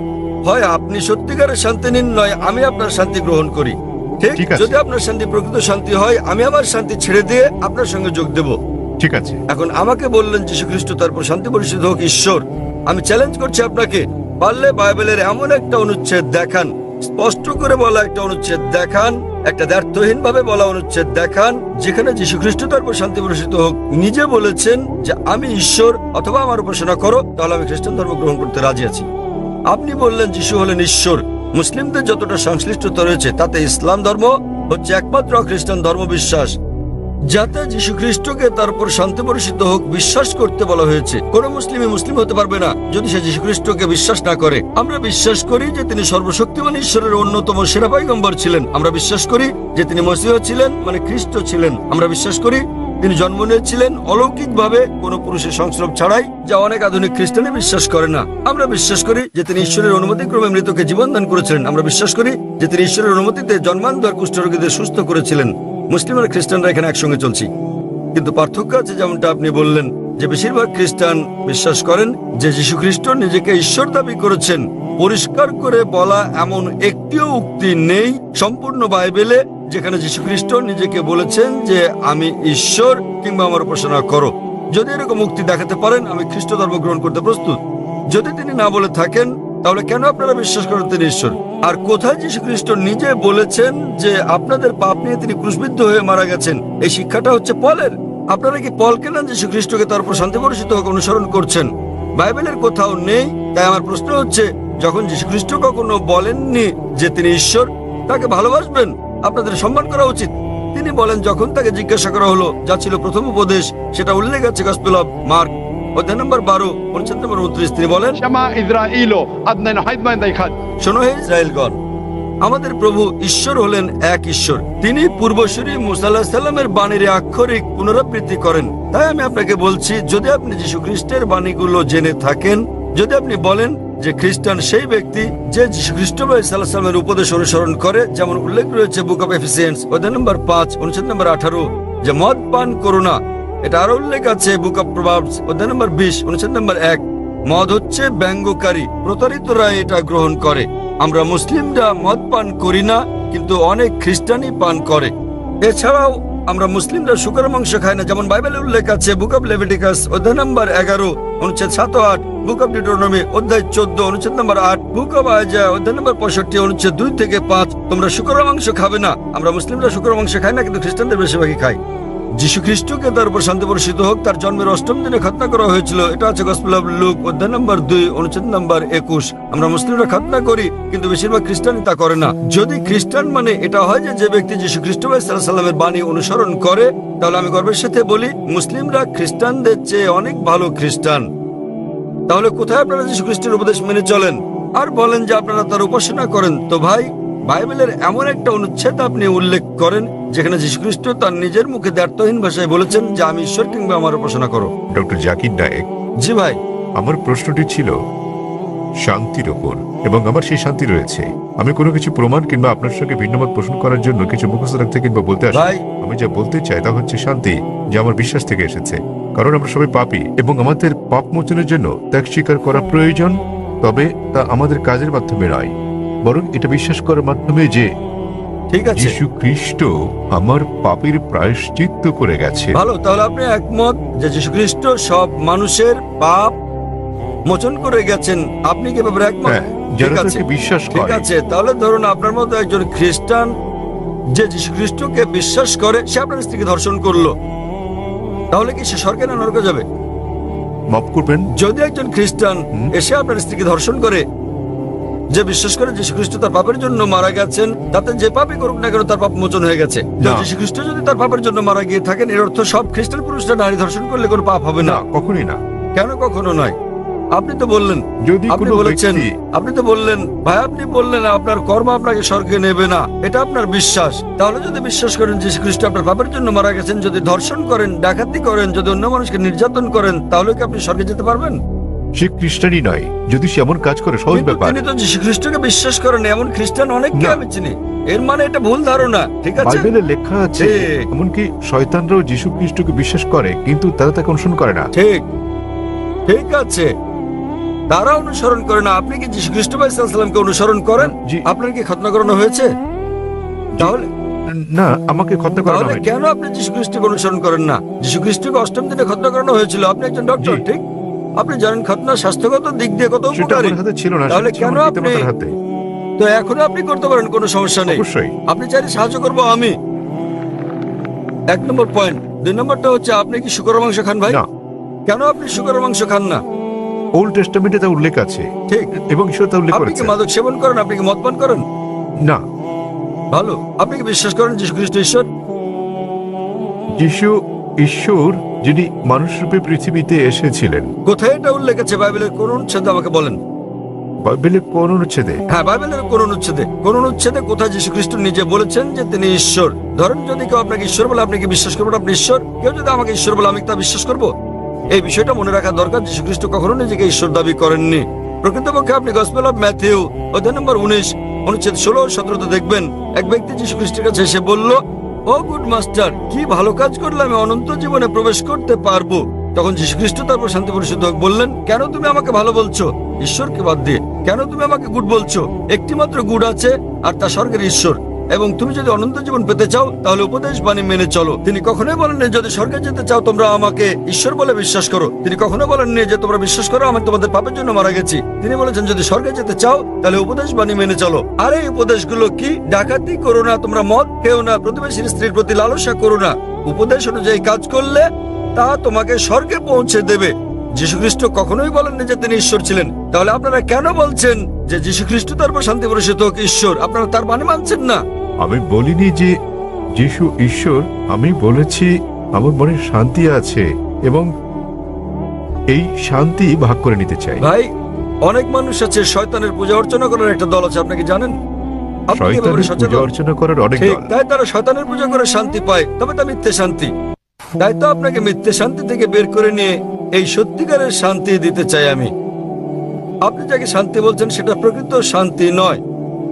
হয় আপনি সত্যিকারের শান্তি নিন, নয় আমি আপনার শান্তি গ্রহণ করি। ঠিক? যদি আপনার শান্তি প্রকৃত শান্তি হয়, আমি আমার শান্তি ছেড়ে দিয়ে আপনার সঙ্গে যোগ দেব।
ঠিক আছে।
এখন আমাকে বললেন যীশু খ্রিস্ট তারপর শান্তি পরিষদ হোক ঈশ্বর। আমি চ্যালেঞ্জ করছি আপনাকে, পারলে বাইবেলের এমন একটা অনুচ্ছেদ দেখান স্পষ্ট করে বলা একটা অনুচ্ছেদ দেখান, একটা দ্ব্যর্থহীন ভাবে বলা অনুচ্ছেদ দেখান যেখানে যীশু খ্রিস্ট তার উপর শান্তি বর্ষিত হোক নিজে বলেছেন যে আমি ঈশ্বর অথবা আমার উপাসনা করো, তাহলে আমি খ্রিস্টান ধর্ম গ্রহণ করতে রাজি আছি। আপনি বললেন যিশু হলেন ঈশ্বর। মুসলিমদের যতটা সংশ্লিষ্টতা রয়েছে তাতে ইসলাম ধর্ম হচ্ছে একমাত্র খ্রিস্টান ধর্ম বিশ্বাস যাতে যীশু খ্রিস্টকে তার উপর শান্তি বর্ষিত হোক বিশ্বাস করতে বলা হয়েছে। কোন মুসলিমই মুসলিম হতে পারবে না যদি সে যীশু খ্রিস্টকে বিশ্বাস না করে। আমরা বিশ্বাস করি যে তিনি সর্বশক্তিমান ঈশ্বরের অন্যতম সেরা পয়গম্বর ছিলেন। আমরা বিশ্বাস করি যে তিনি মসীহ ছিলেন, মানে খ্রিস্ট ছিলেন। আমরা বিশ্বাস করি তিনি জন্ম নিয়েছিলেন অলৌকিকভাবে কোন পুরুষের সংস্রব ছাড়াই, যা অনেক আধুনিক খ্রিস্টানে বিশ্বাস করে না। আমরা বিশ্বাস করি যে তিনি ঈশ্বরের অনুমতিক্রমে মৃতকে জীবন দান করেছিলেন। আমরা বিশ্বাস করি যে তিনি ঈশ্বরের অনুমতিতে জন্মান্তর কুষ্ঠরোগীদের সুস্থ করেছিলেন। মুসলিম আর খ্রিস্টানরা এখানে একসঙ্গে চলছি, কিন্তু পার্থক্য আছে। যেমনটা আপনি বললেন যে বেশিরভাগ খ্রিস্টান বিশ্বাস করেন যে যীশু খ্রিস্ট নিজেকে ঈশ্বর দাবি করেছেন। পরিষ্কার করে বলা এমন একটিও উক্তি নেই সম্পূর্ণ বাইবেলে যেখানে যীশু খ্রিস্ট নিজেকে বলেছেন যে আমি ঈশ্বর কিংবা আমার উপাসনা করো। যদি এরকম উক্তি দেখাতে পারেন আমি খ্রিস্ট ধর্ম গ্রহণ করতে প্রস্তুত। যদি তিনি না বলে থাকেন তাহলে কেন আপনারা বিশ্বাস করেন তিনি ঈশ্বর? আর কোথায় যীশু খ্রিস্ট নিজে বলেছেন যে আপনাদের পাপ নিয়ে তিনি ক্রুশবিদ্ধ হয়ে মারা গেছেন? এই শিক্ষাটা হচ্ছে পলের। আপনারা কি পলকে না যীশু খ্রিস্টকে তার উপর শান্তি বর্ষিত হোক অনুসরণ করছেন? বাইবেলের কোথাও নেই। তাই আমার প্রশ্ন হচ্ছে, যখন যীশু খ্রিস্ট কখনো বলেননি যে তিনি ঈশ্বর, তাকে ভালোবাসবেন, আপনাদের সম্মান করা উচিত। তিনি বলেন যখন তাকে জিজ্ঞাসা করা হলো, যা ছিল প্রথম উপদেশ, সেটা উল্লেখ আছে গসপেল অফ মার্ক অধ্যায় নম্বর 12 অনুচ্ছেদ নম্বর 29। তিনি বলেন,
شما إسرائيلو أدنى حيث ما يخد
শোনো হে ইসরায়েলগণ, আমাদের প্রভু ঈশ্বর হলেন এক ঈশ্বর। তিনি পূর্বসূরি মুসা আলাইহিস সালামের বাণীর আক্ষরিক পুনরাবৃত্তি করেন। তাই আমি আপনাকে বলছি, যদি আপনি যীশু খ্রিস্টের বাণীগুলো জেনে থাকেন, যদি আপনি বলেন যে খ্রিস্টান সেই ব্যক্তি যে যীশু খ্রিস্ট সাল্লাল্লাহু আলাইহি ওয়াসাল্লামের উপদেশ অনুসরণ করে, যেমন উল্লেখ রয়েছে বুক অফ এফিসিয়েন্স অধ্যায় নম্বর 5 অনুচ্ছেদ নম্বর 18, যে মদ পান করো না। এটা আরো উল্লেখ আছে বুক অফ প্রভাবস অধ্যায় নম্বর 20 অনুচ্ছেদ নম্বর 1। মদ হচ্ছে ব্যঙ্গকারী, প্রতারিতরা এটা গ্রহণ করে। আমরা মুসলিমরা মদ পান করি না, কিন্তু অনেক খ্রিস্টানই পান করে। এছাড়াও আমরা মুসলিমরা শুকরের মাংস খাই না, যেমন বাইবেলে উল্লেখ আছে বুক অফ লেভিটিকাস অধ্যায় নম্বর 11 অনুচ্ছেদ 7 ও 8, বুক অফ ডিউটেরোনমি অধ্যায় 14 অনুচ্ছেদ নম্বর 8, বুক অফ আইজায়া অধ্যায় নম্বর 65 অনুচ্ছেদ 2 থেকে 5। তোমরা শুকরের মাংস খাবে না। আমরা মুসলিমরা শুকরের মাংস খাই না, কিন্তু খ্রিস্টানদের বেশিরভাগই খায়। যীশু খ্রিস্টকে তার উপর শান্তি বর্ষিত হোক তার জন্মের 8ম দিনে খাতনা করা হয়েছিল। এটা আছে গসপেল অফ লুক অধ্যায় নম্বর 2 অনুচ্ছেদ নম্বর 21। আমরা মুসলিমরা খাতনা করি, কিন্তু বেশিরভাগ খ্রিস্টানই তা করে না। যদি খ্রিস্টান মানে এটা হয় যে ব্যক্তি যীশু খ্রিস্ট সাল্লাল্লাহু আলাইহি সাল্লামের বাণী অনুসরণ করে, তাহলে আমি গর্বের সাথে বলি মুসলিমরা খ্রিস্টানদের চেয়ে অনেক ভালো খ্রিস্টান। তাহলে কোথায় আপনারা যীশু খ্রিস্টের উপদেশ মেনে চলেন আর বলেন যে আপনারা তার উপাসনা করেন? তো ভাই, বাইবেলের এমন একটা অনুচ্ছেদ আপনি উল্লেখ করেন যেখানে যীশু খ্রিস্ট তার নিজের মুখে দ্ব্যর্থহীন ভাষায় বলেছেন যে আমি ঈশ্বর কিংবা আমার উপাসনা করো।
ডক্টর জাকির নায়েক,
জি ভাই।
আমার প্রশ্নটি ছিল শান্তির ওপর, এবং আমার সেই শান্তি রয়েছে। আমি কোনো কিছু প্রমাণ কিংবা আপনার সঙ্গে ভিন্নমত পোষণ করার জন্য কিছু মুখস্থ রাখতে কিংবা বলতে আসি।
ভাই,
আমি যা বলতে চাই তা হচ্ছে শান্তি, যা আমার বিশ্বাস থেকে এসেছে। কারণ আমরা সবাই পাপী এবং আমাদের পাপ মোচনের জন্য ত্যাগ স্বীকার করা প্রয়োজন। তবে তা আমাদের কাজের মাধ্যমে নয়, বরং এটা বিশ্বাস করার মাধ্যমে যে
ঠিক আছে,
যীশু খ্রিস্ট আমার পাপের প্রায়শ্চিত্ত করে গেছে।
ভালো। তাহলে আপনি একমত যে যীশু খ্রিস্ট সব মানুষের পাপ মোচন করে গেছেন। আপনি কি ব্যাপারে একমত?
হ্যাঁ, যারা তাকে বিশ্বাস
ঠিক
করে।
আছে, তাহলে ধরুন আপনার মতো একজন খ্রিস্টান যে যীশু খ্রিস্টকে বিশ্বাস করে, সে আপনার স্ত্রীকে ধর্ষণ করলো, তাহলে কি সে স্বর্গে না নরকে যাবে?
মাফ করবেন,
যদি একজন খ্রিস্টান এসে আপনার স্ত্রীকে ধর্ষণ করে, যে বিশ্বাস করে যীশু খ্রিস্ট তার পাপের জন্য মারা গেছেন, তাতে যে পাপই করুক না কেন তার পাপ মোচন হয়ে গেছে। যীশু খ্রিস্ট যদি তার পাপের জন্য মারা গিয়ে থাকেন, এর অর্থ সব খ্রিস্টান পুরুষরা নারী ধর্ষণ করলে কোনো পাপ হবে না?
কখনোই না।
কেন কখনো নয়? আপনি তো বললেন,
যদি
আপনি
কোনো
বলেছেন,
ব্যক্তি-
আপনি তো বললেন ভাই, আপনি বললেন আপনার কর্ম আপনাকে স্বর্গে নেবে না, এটা আপনার বিশ্বাস। তাহলে যদি বিশ্বাস করেন যীশু খ্রিস্ট আপনার পাপের জন্য মারা গেছেন, যদি ধর্ষণ করেন, ডাকাতি করেন, যদি অন্য মানুষকে নির্যাতন করেন, তাহলে কি আপনি স্বর্গে যেতে পারবেন?
সে খ্রিস্টানই নয়, যদি সে এমন কাজ করে, সহজ
কিন্তু
ব্যাপার।
তিনি তো যীশু খ্রিস্টকে বিশ্বাস করেন, এমন খ্রিস্টান অনেককে
না।
আমি চিনি। এর মানে এটা ভুল ধারণা, ঠিক আছে?
বাইবেলে লেখা আছে
ঠিক।
এমনকি শয়তানরাও যীশু খ্রিস্টকে বিশ্বাস করে, কিন্তু তারা তাকে অনুসরণ করে না।
ঠিক, ঠিক আছে, তারা অনুসরণ করে না। আপনি কি যীশু খ্রিস্ট সাল্লাল্লাহু অনুসরণ করেন?
জি।
আপনার কি খতনা করানো হয়েছে? তাহলে
না, আমাকে খতনা করা
তাহলে
হয়নি।
কেন আপনি যীশু খ্রিস্টকে অনুসরণ করেন না? যীশু খ্রিস্টকে 8ম দিনে খতনা করানো হয়েছিল। আপনি একজন ডক্টর,
জি।
ঠিক? আপনি জানেন খতনা স্বাস্থ্যগত দিক দিয়ে কত
সেটা
উপকারী।
আমার হাতে ছিল না,
তাহলে
সেটা ছিল
কেন
আমার
আপনি
পিতামাতার হাতে।
তো এখনো আপনি করতে পারেন, কোনো সমস্যা নেই।
অবশ্যই।
আপনি চাইলে সাহায্য করবো আমি। 1 নম্বর পয়েন্ট। 2 নম্বরটা হচ্ছে, আপনি কি শুকরের মাংস খান ভাই?
না।
কেন আপনি শুকরের মাংস খান না?
ওল্ড টেস্টামেন্টে তা উল্লেখ আছে,
ঠিক।
এবং ঈশ্বর তা উল্লেখ
আপনি কি
করেছেন।
মাদক সেবন করেন? আপনি কি মদ পান করেন?
না।
ভালো। আপনি কি বিশ্বাস করেন যীশু খ্রিস্ট ঈশ্বর?
যিশু ঈশ্বর, যিনি মানুষরূপে পৃথিবীতে এসেছিলেন।
কোথায় এটা উল্লেখ আছে বাইবেলের কোন অনুচ্ছেদে আমাকে বলেন?
বাইবেলের কোন অনুচ্ছেদে?
হ্যাঁ, বাইবেলের কোন অনুচ্ছেদে? কোন অনুচ্ছেদে কোথায় যীশু খ্রিস্ট নিজে বলেছেন যে তিনি ঈশ্বর? ধরেন যদি কেউ আপনাকে ঈশ্বর বলে, আপনি কি বিশ্বাস করবেন আপনি ঈশ্বর? কেউ যদি আমাকে ঈশ্বর বলে, আমি তা বিশ্বাস করব? এই বিষয়টা মনে রাখা দরকার। যীশু খ্রিস্ট কখনো নিজেকে ঈশ্বর দাবি করেননি। প্রকৃতপক্ষে আপনি গসপেল অফ ম্যাথিউ অধ্যায় নম্বর 19 অনুচ্ছেদ 16 ও 17 দেখবেন, এক ব্যক্তি যীশু খ্রিস্টের কাছে এসে বলল, ও গুড মাস্টার, কি ভালো কাজ করলে আমি অনন্ত জীবনে প্রবেশ করতে পারবো? তখন যীশু খ্রিস্ট তারপর শান্তি পরিশুদ্ধ হোক বললেন, কেন তুমি আমাকে ভালো বলছো ঈশ্বরকে বাদ দিয়ে? কেন তুমি আমাকে গুড বলছো? একটি মাত্র গুড আছে, আর তা স্বর্গের ঈশ্বর। এবং তুমি যদি অনন্ত জীবন পেতে চাও, তাহলে উপদেশ বাণী মেনে চলো। তিনি কখনোই বলেননি যদি স্বর্গে যেতে চাও তোমরা আমাকে ঈশ্বর বলে বিশ্বাস করো। তিনি কখনো বলেননি যে তোমরা বিশ্বাস করো আমি তোমাদের পাপের জন্য মারা গেছি। তিনি বলেছেন যদি স্বর্গে যেতে চাও তাহলে উপদেশ বাণী মেনে চলো। আর এই উপদেশগুলো কি? ডাকাতি করো না, তোমরা মদ খেও না, প্রতিবেশীর স্ত্রীর প্রতি লালসা করো না। উপদেশ অনুযায়ী কাজ করলে তা তোমাকে স্বর্গে পৌঁছে দেবে। যীশু খ্রিস্ট কখনোই বলেননি যে তিনি ঈশ্বর ছিলেন। তাহলে আপনারা কেন বলছেন যে যীশু খ্রিস্ট তারপর শান্তি পরিষদ হোক ঈশ্বর? আপনারা তার মানে মানছেন না।
আমি বলিনি যে যিশু ঈশ্বর, আমি বলেছি আমার মনে শান্তি আছে এবং এই শান্তি ভাগ করে নিতে চাই।
ভাই, অনেক মানুষ আছে শয়তানের পূজা অর্চনা করার একটা দল আছে, আপনি কি জানেন? আপনি কি ব্যাপারে
শয়তানের
সচেতন?
পূজা অর্চনা করার অনেক
ঠিক,
দল।
তাই তারা শয়তানের পূজা করে শান্তি পায়, তবে তা মিথ্যে শান্তি। তাই তো আপনাকে মিথ্যে শান্তি থেকে বের করে নিয়ে এই সত্যিকারের শান্তি দিতে চাই আমি। আপনি যাকে শান্তি বলছেন সেটা প্রকৃত শান্তি নয়।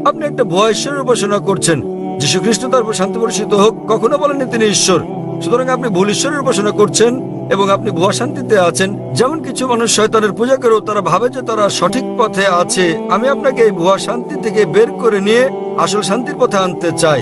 আপনি একটা ভুয়া ঈশ্বরের উপাসনা করছেন। যীশু খ্রিস্ট তারপর শান্তি পরিষিত হোক কখনো বলেননি তিনি ঈশ্বর। সুতরাং আপনি ভুল ঈশ্বরের উপাসনা করছেন এবং আপনি ভুয়া শান্তিতে আছেন। যেমন কিছু মানুষ শয়তানের পূজা করেও তারা ভাবে যে তারা সঠিক পথে আছে। আমি আপনাকে এই ভুয়া শান্তি থেকে বের করে নিয়ে আসল শান্তির পথে আনতে চাই,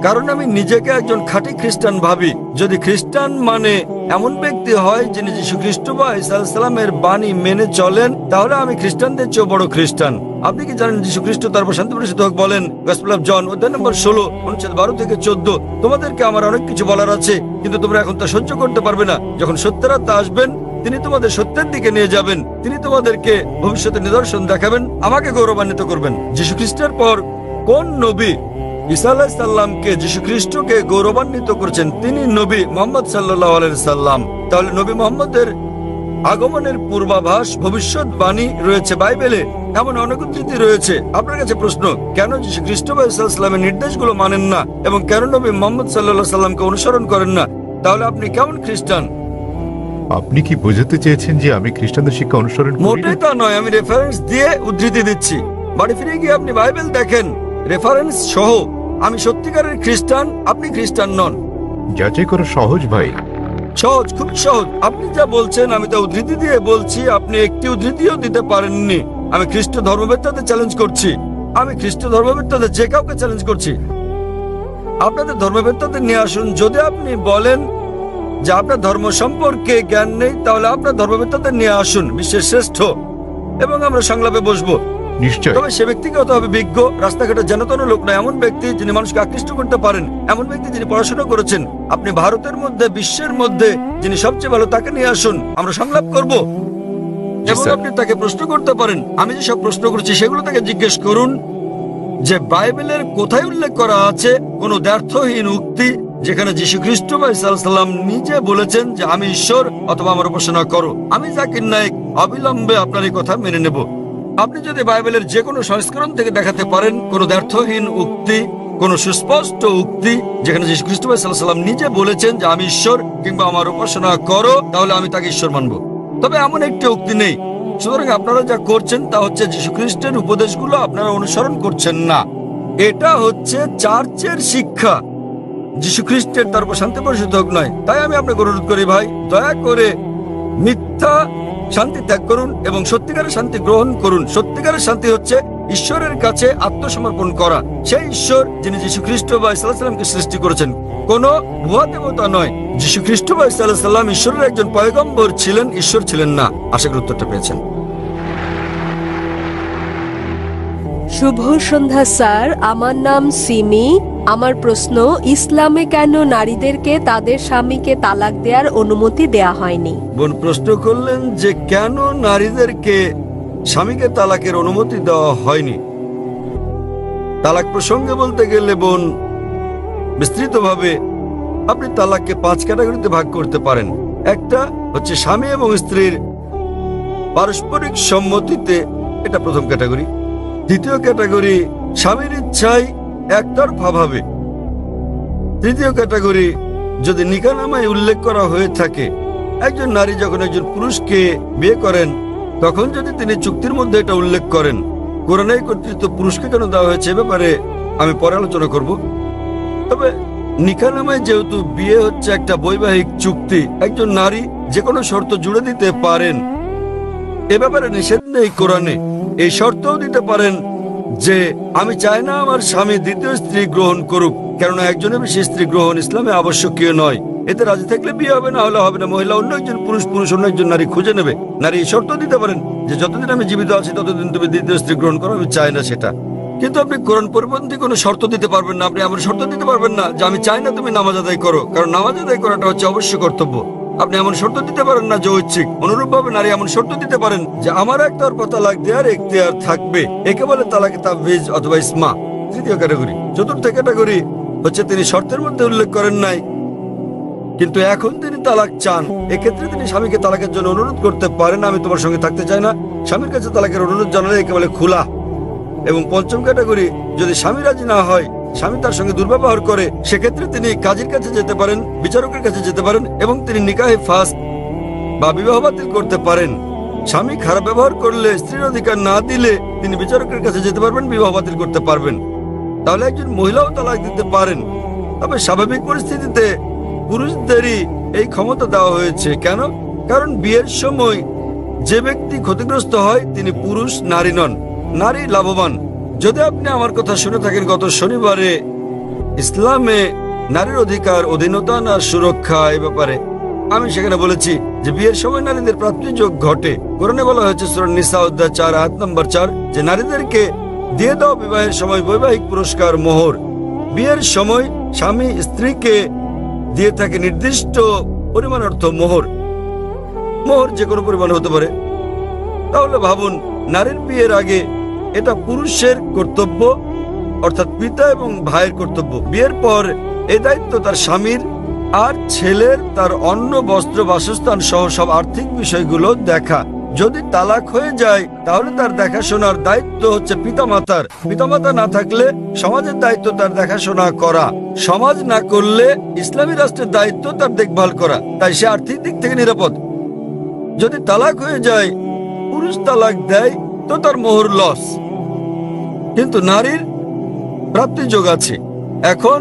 কারণ আমি নিজেকে একজন খাঁটি খ্রিস্টান ভাবি। যদি খ্রিস্টান মানে এমন ব্যক্তি হয় যিনি যীশু খ্রিস্ট বা ঈসা আলাইহিস সালামের বাণী মেনে চলেন, তাহলে আমি খ্রিস্টানদের চেয়ে বড় খ্রিস্টান। আপনি কি জানেন যীশু খ্রিস্ট তারপর শান্তি পরিষিত হোক বলেন গসপেল অফ জন অধ্যায় নম্বর 16 অনুচ্ছেদ 12 থেকে 14, তোমাদেরকে আমার অনেক কিছু বলার আছে, কিন্তু তোমরা এখন তা সহ্য করতে পারবে না। যখন সত্যের আত্মা আসবেন তিনি তোমাদের সত্যের দিকে নিয়ে যাবেন। তিনি তোমাদেরকে ভবিষ্যতের নিদর্শন দেখাবেন, আমাকে গৌরবান্বিত করবেন। যীশু খ্রিস্টের পর কোন নবী ঈসা আলাইহিস সালামকে যীশু খ্রিস্টকে গৌরবান্বিত করেছেন? তিনি নবী মুহাম্মদ সাল্লাল্লাহু আলাইহি সাল্লাম। তাহলে নবী মুহাম্মদের আগমনের পূর্বাভাস, ভবিষ্যৎবাণী রয়েছে বাইবেলে, এমন অনেক উদ্ধৃতি রয়েছে। আপনার কাছে প্রশ্ন, কেন যীশু খ্রিস্ট বা ঈসা আলাইহিস সালামের নির্দেশগুলো মানেন না এবং কেন নবী মুহাম্মদ সাল্লাল্লাহু আলাইহি সাল্লামকে অনুসরণ করেন না? তাহলে আপনি কেমন খ্রিস্টান?
আপনি কি বোঝাতে চেয়েছেন যে আমি খ্রিস্টানদের শিক্ষা অনুসরণ করি
মোটেই
না?
তা নয়, আমি রেফারেন্স দিয়ে উদ্ধৃতি দিচ্ছি। বাড়ি ফিরে গিয়ে আপনি বাইবেল দেখেন রেফারেন্স সহ। আমি সত্যিকারের খ্রিস্টান, আপনি খ্রিস্টান নন।
যাচাই করা সহজ ভাই।
সহজ, খুব সহজ। আপনি যা বলছেন আমি তা উদ্ধৃতি দিয়ে বলছি, আপনি একটি উদ্ধৃতিও দিতে পারেননি। আমি খ্রিস্ট ধর্মবেত্তাদের চ্যালেঞ্জ করছি। আমি খ্রিস্ট ধর্মবেত্তাদের যে কাউকে চ্যালেঞ্জ করছি। আপনাদের ধর্মবেত্তাদের নিয়ে আসুন। যদি আপনি বলেন যে আপনার ধর্ম সম্পর্কে জ্ঞান নেই, তাহলে আপনার ধর্মবেত্তাদের নিয়ে আসুন, বিশ্বের শ্রেষ্ঠ, এবং আমরা সংলাপে বসবো।
নিশ্চয়।
তবে সে ব্যক্তিকে হতে হবে বিজ্ঞ, রাস্তাঘাটে জনতন লোক নয়, এমন ব্যক্তি যিনি মানুষকে আকৃষ্ট করতে পারেন, এমন ব্যক্তি যিনি পড়াশোনা করেছেন। আপনি ভারতের মধ্যে, বিশ্বের মধ্যে যিনি সবচেয়ে ভালো তাকে নিয়ে আসুন, আমরা সংলাপ করব। এবং আপনি তাকে প্রশ্ন করতে পারেন। আমি যেসব প্রশ্ন করছি সেগুলো তাকে জিজ্ঞেস করুন যে বাইবেলের কোথায় উল্লেখ করা আছে কোন দ্ব্যর্থহীন উক্তি যেখানে যীশু খ্রিস্ট বা ঈসা আলাইহিস সালাম নিজে বলেছেন যে আমি ঈশ্বর অথবা আমার উপাসনা করো। আমি জাকির নায়েক অবিলম্বে আপনার এই কথা মেনে নেব। আপনি যদি বাইবেলের যে কোনো সংস্করণ থেকে দেখাতে পারেন কোন দ্ব্যর্থহীন উক্তি, কোন সুস্পষ্ট উক্তি যেখানে যীশু খ্রিস্ট বা ঈসা আলাইহিস সালাম নিজে বলেছেন যে আমি ঈশ্বর কিংবা আমার উপাসনা করো, তাহলে আমি তাকে ঈশ্বর মানব। তবে এমন একটি উক্তি নেই। সুতরাং আপনারা যা করছেন তা হচ্ছে যীশু খ্রিস্টের উপদেশগুলো আপনারা অনুসরণ করছেন না। এটা হচ্ছে চার্চের শিক্ষা, যীশু খ্রিস্টের তারপর শান্তি পরিষদ হোক নয়। তাই আমি আপনাকে অনুরোধ করি ভাই, দয়া করে মিথ্যা শান্তি ত্যাগ করুন এবং সত্যিকারের শান্তি গ্রহণ করুন। সত্যিকারের শান্তি হচ্ছে ঈশ্বরের কাছে আত্মসমর্পণ করা। সেই ঈশ্বর যিনি যীশু খ্রিস্ট বা ঈসা আলাইহিস সালামকে সৃষ্টি করেছেন, কোনো ভুয়া দেবতা নয়। যীশু খ্রিস্ট বা ঈসা আলাইহিস সালাম ঈশ্বরের একজন পয়গম্বর ছিলেন, ঈশ্বর ছিলেন না। আশা করি উত্তরটা পেয়েছেন।
শুভ সন্ধ্যা স্যার, আমার নাম সিমি। আমার প্রশ্ন, ইসলামে কেন নারীদেরকে তাদের স্বামীকে তালাক দেওয়ার অনুমতি দেয়া হয়নি?
বোন প্রশ্ন করলেন যে কেন নারীদেরকে স্বামীকে তালাকের অনুমতি দেওয়া হয়নি। তালাক প্রসঙ্গে বলতে গেলে বোন বিস্তৃতভাবে আপনি তালাককে 5 ক্যাটাগরিতে ভাগ করতে পারেন। একটা হচ্ছে স্বামী এবং স্ত্রীর পারস্পরিক সম্মতিতে, এটা প্রথম ক্যাটাগরি। দ্বিতীয় ক্যাটাগরি স্বামীর ইচ্ছায় একতরফাভাবে। তৃতীয় ক্যাটাগরি যদি নিকাহনামায় উল্লেখ করা হয়ে থাকে, একজন নারী যখন একজন পুরুষকে বিয়ে করেন তখন যদি তিনি চুক্তির মধ্যে এটা উল্লেখ করেন। কোরআনে কর্তৃত্ব পুরুষকে কেন দেওয়া হয়েছে এ ব্যাপারে আমি পরে আলোচনা করব। তবে নিকাহনামায় যেহেতু বিয়ে হচ্ছে একটা বৈবাহিক চুক্তি, একজন নারী যে কোনো শর্ত জুড়ে দিতে পারেন, এ ব্যাপারে নিষেধ নেই কোরআনে। এই শর্তও দিতে পারেন যে আমি চাই না আমার স্বামী দ্বিতীয় স্ত্রী গ্রহণ করুক, কেননা একজনের বেশি স্ত্রী গ্রহণ ইসলামে আবশ্যকীয় নয়। এতে রাজি থাকলে বিয়ে হবে, না হলে হবে না। মহিলা অন্য একজন পুরুষ, পুরুষ অন্য একজন নারী খুঁজে নেবে। নারী এই শর্ত দিতে পারেন যে যতদিন আমি জীবিত আছি ততদিন তুমি দ্বিতীয় স্ত্রী গ্রহণ করো, আমি চাই না সেটা। কিন্তু আপনি কোরআন পরিপন্থী কোনো শর্ত দিতে পারবেন না। আপনি এমন শর্ত দিতে পারবেন না যে আমি চাই না তুমি নামাজ আদায় করো, কারণ নামাজ আদায় করাটা হচ্ছে অবশ্য কর্তব্য। আপনি এমন শর্ত দিতে পারেন না যে ঐচ্ছিক। অনুরূপভাবে নারী এমন শর্ত দিতে পারেন যে আমার একতরফা তালাক দেওয়ার এখতিয়ার থাকবে, একে বলে তালাকে তাফবিজ অথবা ইসমা। তৃতীয় ক্যাটাগরি। চতুর্থ ক্যাটাগরি হচ্ছে তিনি শর্তের মধ্যে উল্লেখ করেন নাই, কিন্তু এখন তিনি তালাক চান। এক্ষেত্রে তিনি স্বামীকে তালাকের জন্য অনুরোধ করতে পারেন, আমি তোমার সঙ্গে থাকতে চাই না। স্বামীর কাছে তালাকের অনুরোধ জানালে একে বলে খুলা। এবং পঞ্চম ক্যাটাগরি, যদি স্বামী রাজি না হয়, স্বামী তার সঙ্গে দুর্ব্যবহার করে, সেক্ষেত্রে তিনি কাজীর কাছে যেতে পারেন, বিচারকের কাছে যেতে পারেন এবং তিনি নিকাহে ফাস্ক বা বিবাহ বাতিল করতে পারেন। স্বামী খারাপ ব্যবহার করলে, স্ত্রীর অধিকার না দিলে তিনি বিচারকের কাছে যেতে পারবেন, বিবাহ বাতিল করতে পারবেন। তাহলে একজন মহিলাও তালাক দিতে পারেন। তবে স্বাভাবিক পরিস্থিতিতে পুরুষদেরই এই ক্ষমতা দেওয়া হয়েছে। কেন? কারণ বিয়ের সময় যে ব্যক্তি ক্ষতিগ্রস্ত হয় তিনি পুরুষ, নারী নন। নারী লাভবান। যদি আপনি আমার কথা শুনে থাকেন, গত শনিবারে ইসলামে নারীর অধিকার, অধীনতা না সুরক্ষা এ ব্যাপারে আমি সেখানে বলেছি যে বিয়ের সময় নারীদের প্রাপ্তিযোগ ঘটে। কোরআনে বলা হয়েছে সূরা নিসা অধ্যায় 4 আয়াত নম্বর 4 যে নারীদেরকে দিয়ে দাও বিবাহের সময় বৈবাহিক পুরস্কার মোহর। বিয়ের সময় স্বামী স্ত্রীকে দিয়ে থাকে নির্দিষ্ট পরিমাণ অর্থ মোহর। মোহর যে কোনো পরিমাণ হতে পারে। তাহলে ভাবুন, নারীর বিয়ের আগে এটা পুরুষের কর্তব্য, অর্থাৎ পিতা এবং ভাইয়ের কর্তব্য। বিয়ের পর এই দায়িত্ব তার স্বামীর, আর ছেলের তার অন্ন, বস্ত্র, বাসস্থান সহ সব আর্থিক বিষয়গুলো দেখা। যদি তালাক হয়ে যায় তাহলে তার দেখাশোনার দায়িত্ব হচ্ছে পিতামাতার। পিতামাতা না থাকলে সমাজের দায়িত্ব তার দেখাশোনা করা। সমাজ না করলে ইসলামী রাষ্ট্রের দায়িত্ব তার দেখভাল করা। তাই সে আর্থিক দিক থেকে নিরাপদ। যদি তালাক হয়ে যায়, পুরুষ তালাক দেয় তো তার মোহর লস, কিন্তু নারীর প্রাপ্তিযোগ আছে। এখন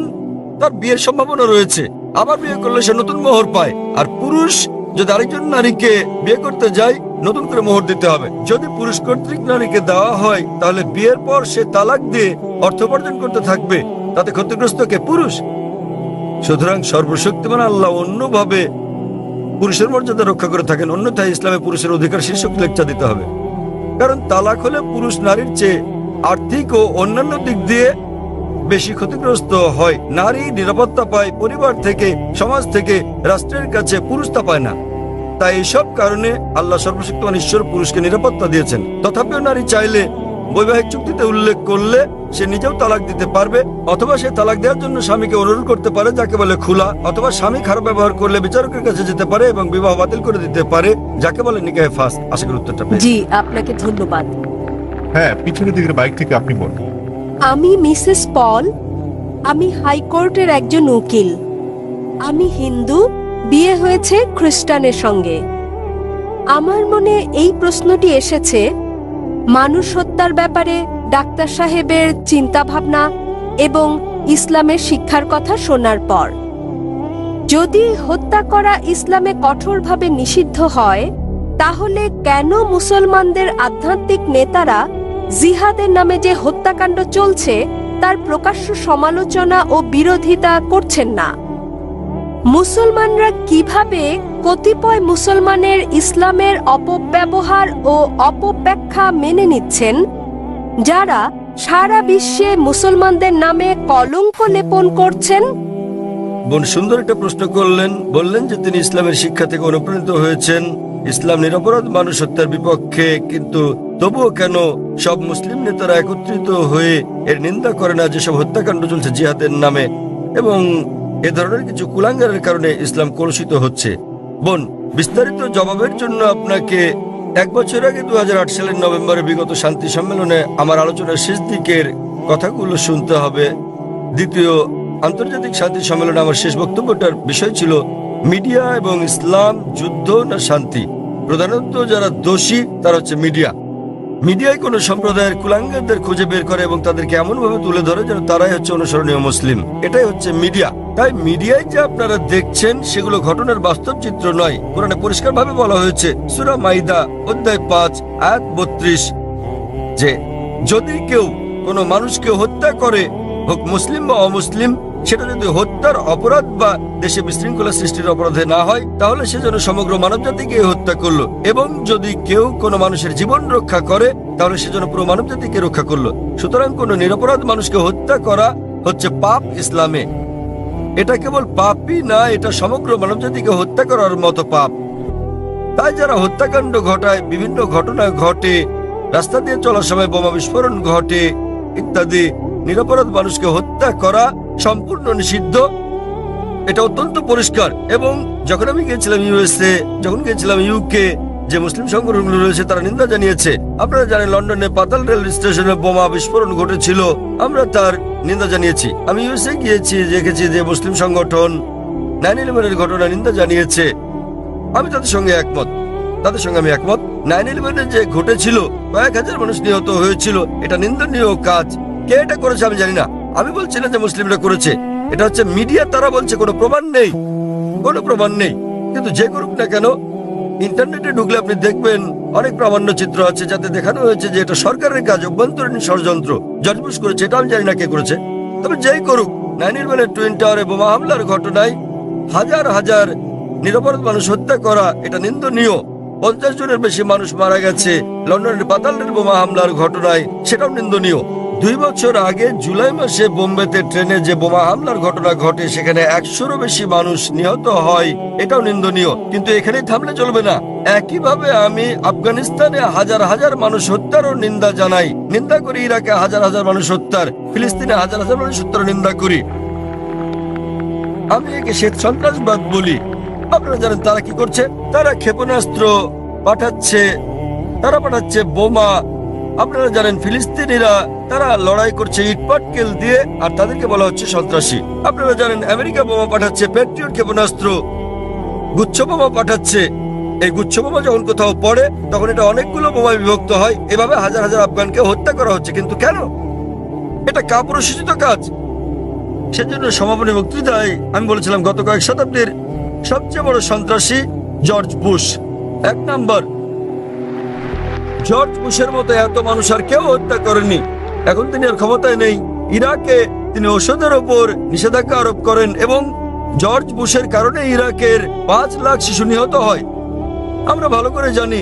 তার বিয়ের সম্ভাবনা রয়েছে, আবার বিয়ে করলে সে নতুন মোহর পায়। আর পুরুষ যদি আরেকজন নারীকে বিয়ে করতে যায়, নতুন করে মোহর দিতে হবে। যদি পুরুষ কর্তৃক নারীকে দেওয়া হয় তাহলে বিয়ের পর সে তালাক দিয়ে অর্থ উপার্জন করতে থাকবে, তাতে ক্ষতিগ্রস্ত কে? পুরুষ। সুতরাং সর্বশক্তিমান আল্লাহ অন্যভাবে পুরুষের মর্যাদা রক্ষা করে থাকেন, অন্যথায় ইসলামে পুরুষের অধিকার শীর্ষক লেকচার দিতে হবে। কারণ তালাক হলে পুরুষ নারীর চেয়ে আর্থিক ও অন্যান্য দিক দিয়ে বেশি ক্ষতিগ্রস্ত হয়। নারী নিরাপত্তা পায় পরিবার থেকে, সমাজ থেকে, রাষ্ট্রের কাছে, পুরুষ তা পায় না। তাই এইসব কারণে আল্লাহ সর্বশক্তিমান ঈশ্বর পুরুষকে নিরাপত্তা দিয়েছেন। তথাপিও নারী চাইলে বৈবাহিক চুক্তিতে উল্লেখ করলে সে নিজেও তালাক দিতে পারবে, অথবা সে তালাক দেওয়ার জন্য স্বামীকে অনুরোধ করতে পারে, যাকে বলে খুলা। অথবা স্বামী খারাপ ব্যবহার করলে বিচারকের কাছে যেতে পারে এবং বিবাহ বাতিল করে দিতে পারে, যাকে বলে নিকাহে ফাস্ক। আশা করি উত্তরটা পেয়েছেন।
জি, আপনাকে ধন্যবাদ।
হ্যাঁ, পিছনের দিকের বাইক থেকে আপনি বলুন।
আমি মিসেস পল। আমি হাইকোর্টের একজন উকিল। আমি হিন্দু, বিয়ে হয়েছে খ্রিস্টানের সঙ্গে। আমার মনে এই প্রশ্নটি এসেছে মানুষ হত্যার ব্যাপারে ডাক্তার সাহেবের চিন্তা ভাবনা এবং ইসলামের শিক্ষার কথা শোনার পর। যদি হত্যা করা ইসলামে কঠোরভাবে নিষিদ্ধ হয়, তাহলে কেন মুসলমানদের আধ্যাত্মিক নেতারা জিহাদের নামে যে হত্যাকাণ্ড চলছে তার প্রকাশ্য সমালোচনা ও বিরোধিতা করছেন না? মুসলমানরা কিভাবে কতিপয় মুসলমানের ইসলামের অপব্যবহার ও অপব্যাখ্যা মেনে নিচ্ছেন, যারা সারা বিশ্বে মুসলমানদের নামে কলঙ্ক লেপন করছেন?
বোন সুন্দর একটা প্রশ্ন করলেন। বললেন যে তিনি ইসলামের শিক্ষা থেকে অনুপ্রাণিত হয়েছেন, ইসলাম নিরপরাধ মানুষ হত্যার বিপক্ষে, কিন্তু তবুও কেন সব মুসলিম নেতারা একত্রিত হয়ে এর নিন্দা করে না যেসব হত্যাকাণ্ড চলছে জিহাদের নামে, এবং এ ধরনের কিছু কুলাঙ্গারের কারণে ইসলাম কলুষিত হচ্ছে? বোন, বিস্তারিত জবাবের জন্য আপনাকে 1 বছর আগে 2008 সালের নভেম্বরে বিগত শান্তি সম্মেলনে আমার আলোচনার শেষ দিকের কথাগুলো শুনতে হবে। দ্বিতীয় আন্তর্জাতিক শান্তি সম্মেলনে আমার শেষ বক্তব্যটার বিষয় ছিল মিডিয়া এবং ইসলাম, যুদ্ধ না শান্তি। প্রধানত যারা দোষী তারা হচ্ছে মিডিয়া। মিডিয়ায় কোনো সম্প্রদায়ের কুলাঙ্গারদের খুঁজে বের করে এবং তাদেরকে এমনভাবে তুলে ধরে যেন তারাই হচ্ছে অনুসরণীয় মুসলিম। এটাই হচ্ছে মিডিয়া। তাই মিডিয়ায় যে আপনারা দেখছেন সেগুলো ঘটনার বাস্তব চিত্র নয়। কোরআনে পরিষ্কারভাবে বলা হয়েছে, সূরা মাইদা অধ্যায় 5 আয়াত 32, যে যদি কেউ কোনো মানুষকে হত্যা করে, হোক মুসলিম বা অমুসলিম, সেটা যদি হত্যার অপরাধ বা দেশে বিশৃঙ্খলা সৃষ্টির অপরাধে না হয়, তাহলে সে যেন সমগ্র মানবজাতিকে হত্যা করলো। এবং যদি কেউ কোনো মানুষের জীবন রক্ষা করে, তাহলে সে যেন পুরো মানবজাতিকে রক্ষা করলো। সুতরাং কোনো নিরপরাধ মানুষকে হত্যা করা হচ্ছে পাপ ইসলামে। এটা কেবল পাপই না, এটা সমগ্র মানবজাতিকে হত্যা করার মতো পাপ। তাই যারা হত্যাকাণ্ড ঘটায়, বিভিন্ন ঘটনা ঘটে, রাস্তা দিয়ে চলার সময় বোমা বিস্ফোরণ ঘটে ইত্যাদি, নিরপরাধ মানুষকে হত্যা করা সম্পূর্ণ নিষিদ্ধ। এটা অত্যন্ত পরিষ্কার। এবং যখন আমি গিয়েছিলাম ইউএসএ, যখন গিয়েছিলাম ইউকে, যে মুসলিম সংগঠনগুলো রয়েছে তারা নিন্দা জানিয়েছে। আপনারা জানেন লন্ডনে পাতাল রেল স্টেশনে বোমা বিস্ফোরণ ঘটেছিল, আমরা তার নিন্দা জানিয়েছি। আমি ইউএসএ গিয়েছি, দেখেছি যে মুসলিম সংগঠন 9/11 ঘটনা নিন্দা জানিয়েছে। আমি তাদের সঙ্গে একমত, আমি একমত। 9/11 যে ঘটেছিল, কয়েক হাজার মানুষ নিহত হয়েছিল, এটা নিন্দনীয় কাজ। কে এটা করেছে আমি জানি না, আমি বলছি না যে মুসলিমরা করেছে, এটা হচ্ছে মিডিয়া। তারা বলছে কোনো প্রমাণ নেই, কোনো প্রমাণ নেই। কিন্তু যে করুক না কেন, ইন্টারনেটে ঢুকলে আপনি দেখবেন অনেক প্রামাণ্য চিত্র আছে যাতে দেখানো হয়েছে যে এটা সরকারের কাজ, অভ্যন্তরীণ ষড়যন্ত্র। জর্জ বুশ করেছে, এটা আমি জানি না কে করেছে। তবে যেই করুক, 9/11 টুইন টাওয়ারে বোমা হামলার ঘটনায় হাজার হাজার নিরপরাধ মানুষ হত্যা করা, এটা নিন্দনীয়। 50 জনের বেশি মানুষ মারা গেছে লন্ডনের পাতাল রেল বোমা হামলার ঘটনায়, সেটাও নিন্দনীয়। 2 বছর আগে জুলাই মাসে বোম্বেতে ট্রেনে যে বোমা হামলার ঘটনা ঘটে, সেখানে 100-রও বেশি মানুষ নিহত হয়, এটাও নিন্দনীয়। কিন্তু এখানেই থামলে চলবে না। একইভাবে আমি আফগানিস্তানে হাজার হাজার মানুষ হত্যারও নিন্দা জানাই, নিন্দা করি। ইরাকে হাজার হাজার মানুষ হত্যার, ফিলিস্তিনে হাজার হাজার মানুষ হত্যার নিন্দা করি। আমি একে শ্বেত সন্ত্রাসবাদ বলি। আপনারা জানেন তারা কি করছে? তারা ক্ষেপণাস্ত্র পাঠাচ্ছে, তারা পাঠাচ্ছে বোমা। আপনারা জানেন ফিলিস্তিনিরা তারা লড়াই করছে ইটপাটকেল দিয়ে, আর তাদেরকে বলা হচ্ছে সন্ত্রাসী। আপনারা জানেন আমেরিকা বোমা পাঠাচ্ছে, প্যাট্রিয়ট ক্ষেপণাস্ত্র, গুচ্ছ বোমা পাঠাচ্ছে। এই গুচ্ছ বোমা যখন কোথাও পড়ে, তখন এটা অনেকগুলো বোমায় বিভক্ত হয়। এভাবে হাজার হাজার আফগানকে হত্যা করা হচ্ছে। কিন্তু কেন? এটা কাপুরুষোচিত কাজ। সেজন্য সমাপনী বক্তৃতায় আমি বলেছিলাম গত কয়েক শতাব্দীর সবচেয়ে বড় সন্ত্রাসী জর্জ বুশ। 1 নাম্বার, জর্জ বুশের মতো এত মানুষ আর কেউ হত্যা করেনি। এখন তিনি আর ক্ষমতায় নেই। ইরাকে তিনি ওষুধের ওপর নিষেধাজ্ঞা আরোপ করেন এবং জর্জ বুশের কারণে ইরাকের 5 লাখ শিশু নিহত হয়। আমরা ভালো করে জানি।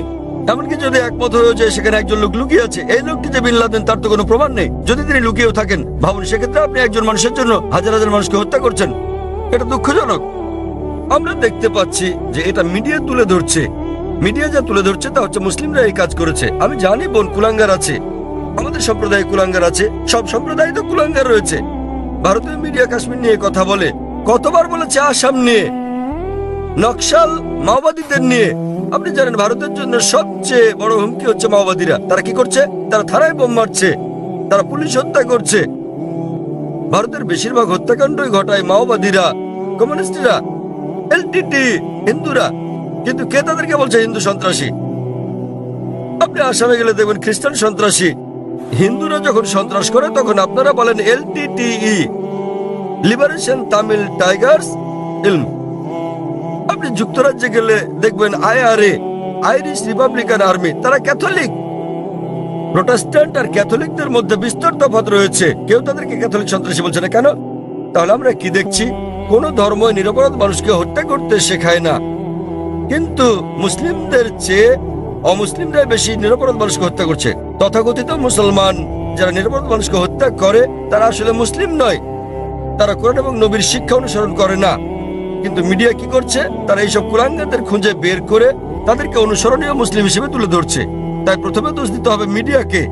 এমনকি যদি একমত হয়ে যায় সেখানে একজন লোক লুকিয়ে আছে, এই লোকটি যে বিন লাদেন, তার তো কোনো প্রমাণ নেই। যদি তিনি লুকিয়েও থাকেন, ভাবুন সেক্ষেত্রে আপনি একজন মানুষের জন্য হাজার হাজার মানুষকে হত্যা করছেন। এটা দুঃখজনক। আমরা দেখতে পাচ্ছি যে এটা মিডিয়া তুলে ধরছে। মিডিয়া যা তুলে ধরছে তা হচ্ছে মুসলিমরা এই কাজ করেছে। আমি জানি বোন, কুলাঙ্গার আছে, আমাদের সম্প্রদায়ে কুলাঙ্গার আছে, সব সম্প্রদায় তো কুলাঙ্গার রয়েছে। ভারতীয় মিডিয়া কাশ্মীর নিয়ে কথা বলে, কতবার বলেছে আসাম নিয়ে, নকশাল মাওবাদীদের নিয়ে। আপনি জানেন ভারতের জন্য সবচেয়ে বড় হুমকি হচ্ছে মাওবাদীরা। তারা কি করছে? তারা থানায় বোম মারছে, তারা পুলিশ হত্যা করছে। ভারতের বেশিরভাগ হত্যাকাণ্ডই ঘটায় মাওবাদীরা, কমিউনিস্টরা, এলটিটি, হিন্দুরা। কিন্তু কে তাদেরকে বলছে হিন্দু সন্ত্রাসী? আপনি আসামে গেলে দেখবেন খ্রিস্টান সন্ত্রাসী। হিন্দুরা যখন সন্ত্রাস করে তখন আপনারা বলেন এলটিটিই, লিবারেশন তামিল টাইগার্স ইলম। আপনি যুক্তরাজ্যে গেলে দেখবেন আইআরএ, আইরিশ রিপাবলিকান আর্মি, তারা ক্যাথলিক। প্রোটেস্ট্যান্ট আর ক্যাথলিকদের মধ্যে বিস্তর তফাৎ রয়েছে। কেউ তাদেরকে ক্যাথলিক সন্ত্রাসী বলছে না কেন? তাহলে আমরা কি দেখছি? কোন ধর্ম নিরপরাধ মানুষকে হত্যা করতে শেখায় না, কিন্তু মুসলিমদের চেয়ে অমুসলিমরা বেশি নিরপরাধ মানুষকে হত্যা করছে। তথাকথিত মুসলমান যারা নিরপরাধ মানুষকে হত্যা করে তারা আসলে মুসলিম নয়, তারা কোরআন এবং নবীর শিক্ষা অনুসরণ করে না। কিন্তু মিডিয়া কি করছে, তারা এইসব কুলাঙ্গারদের খুঁজে বের করে তাদেরকে অনুসরণীয় মুসলিম হিসেবে তুলে ধরছে। তাই প্রথমে দোষ দিতে হবে মিডিয়াকে।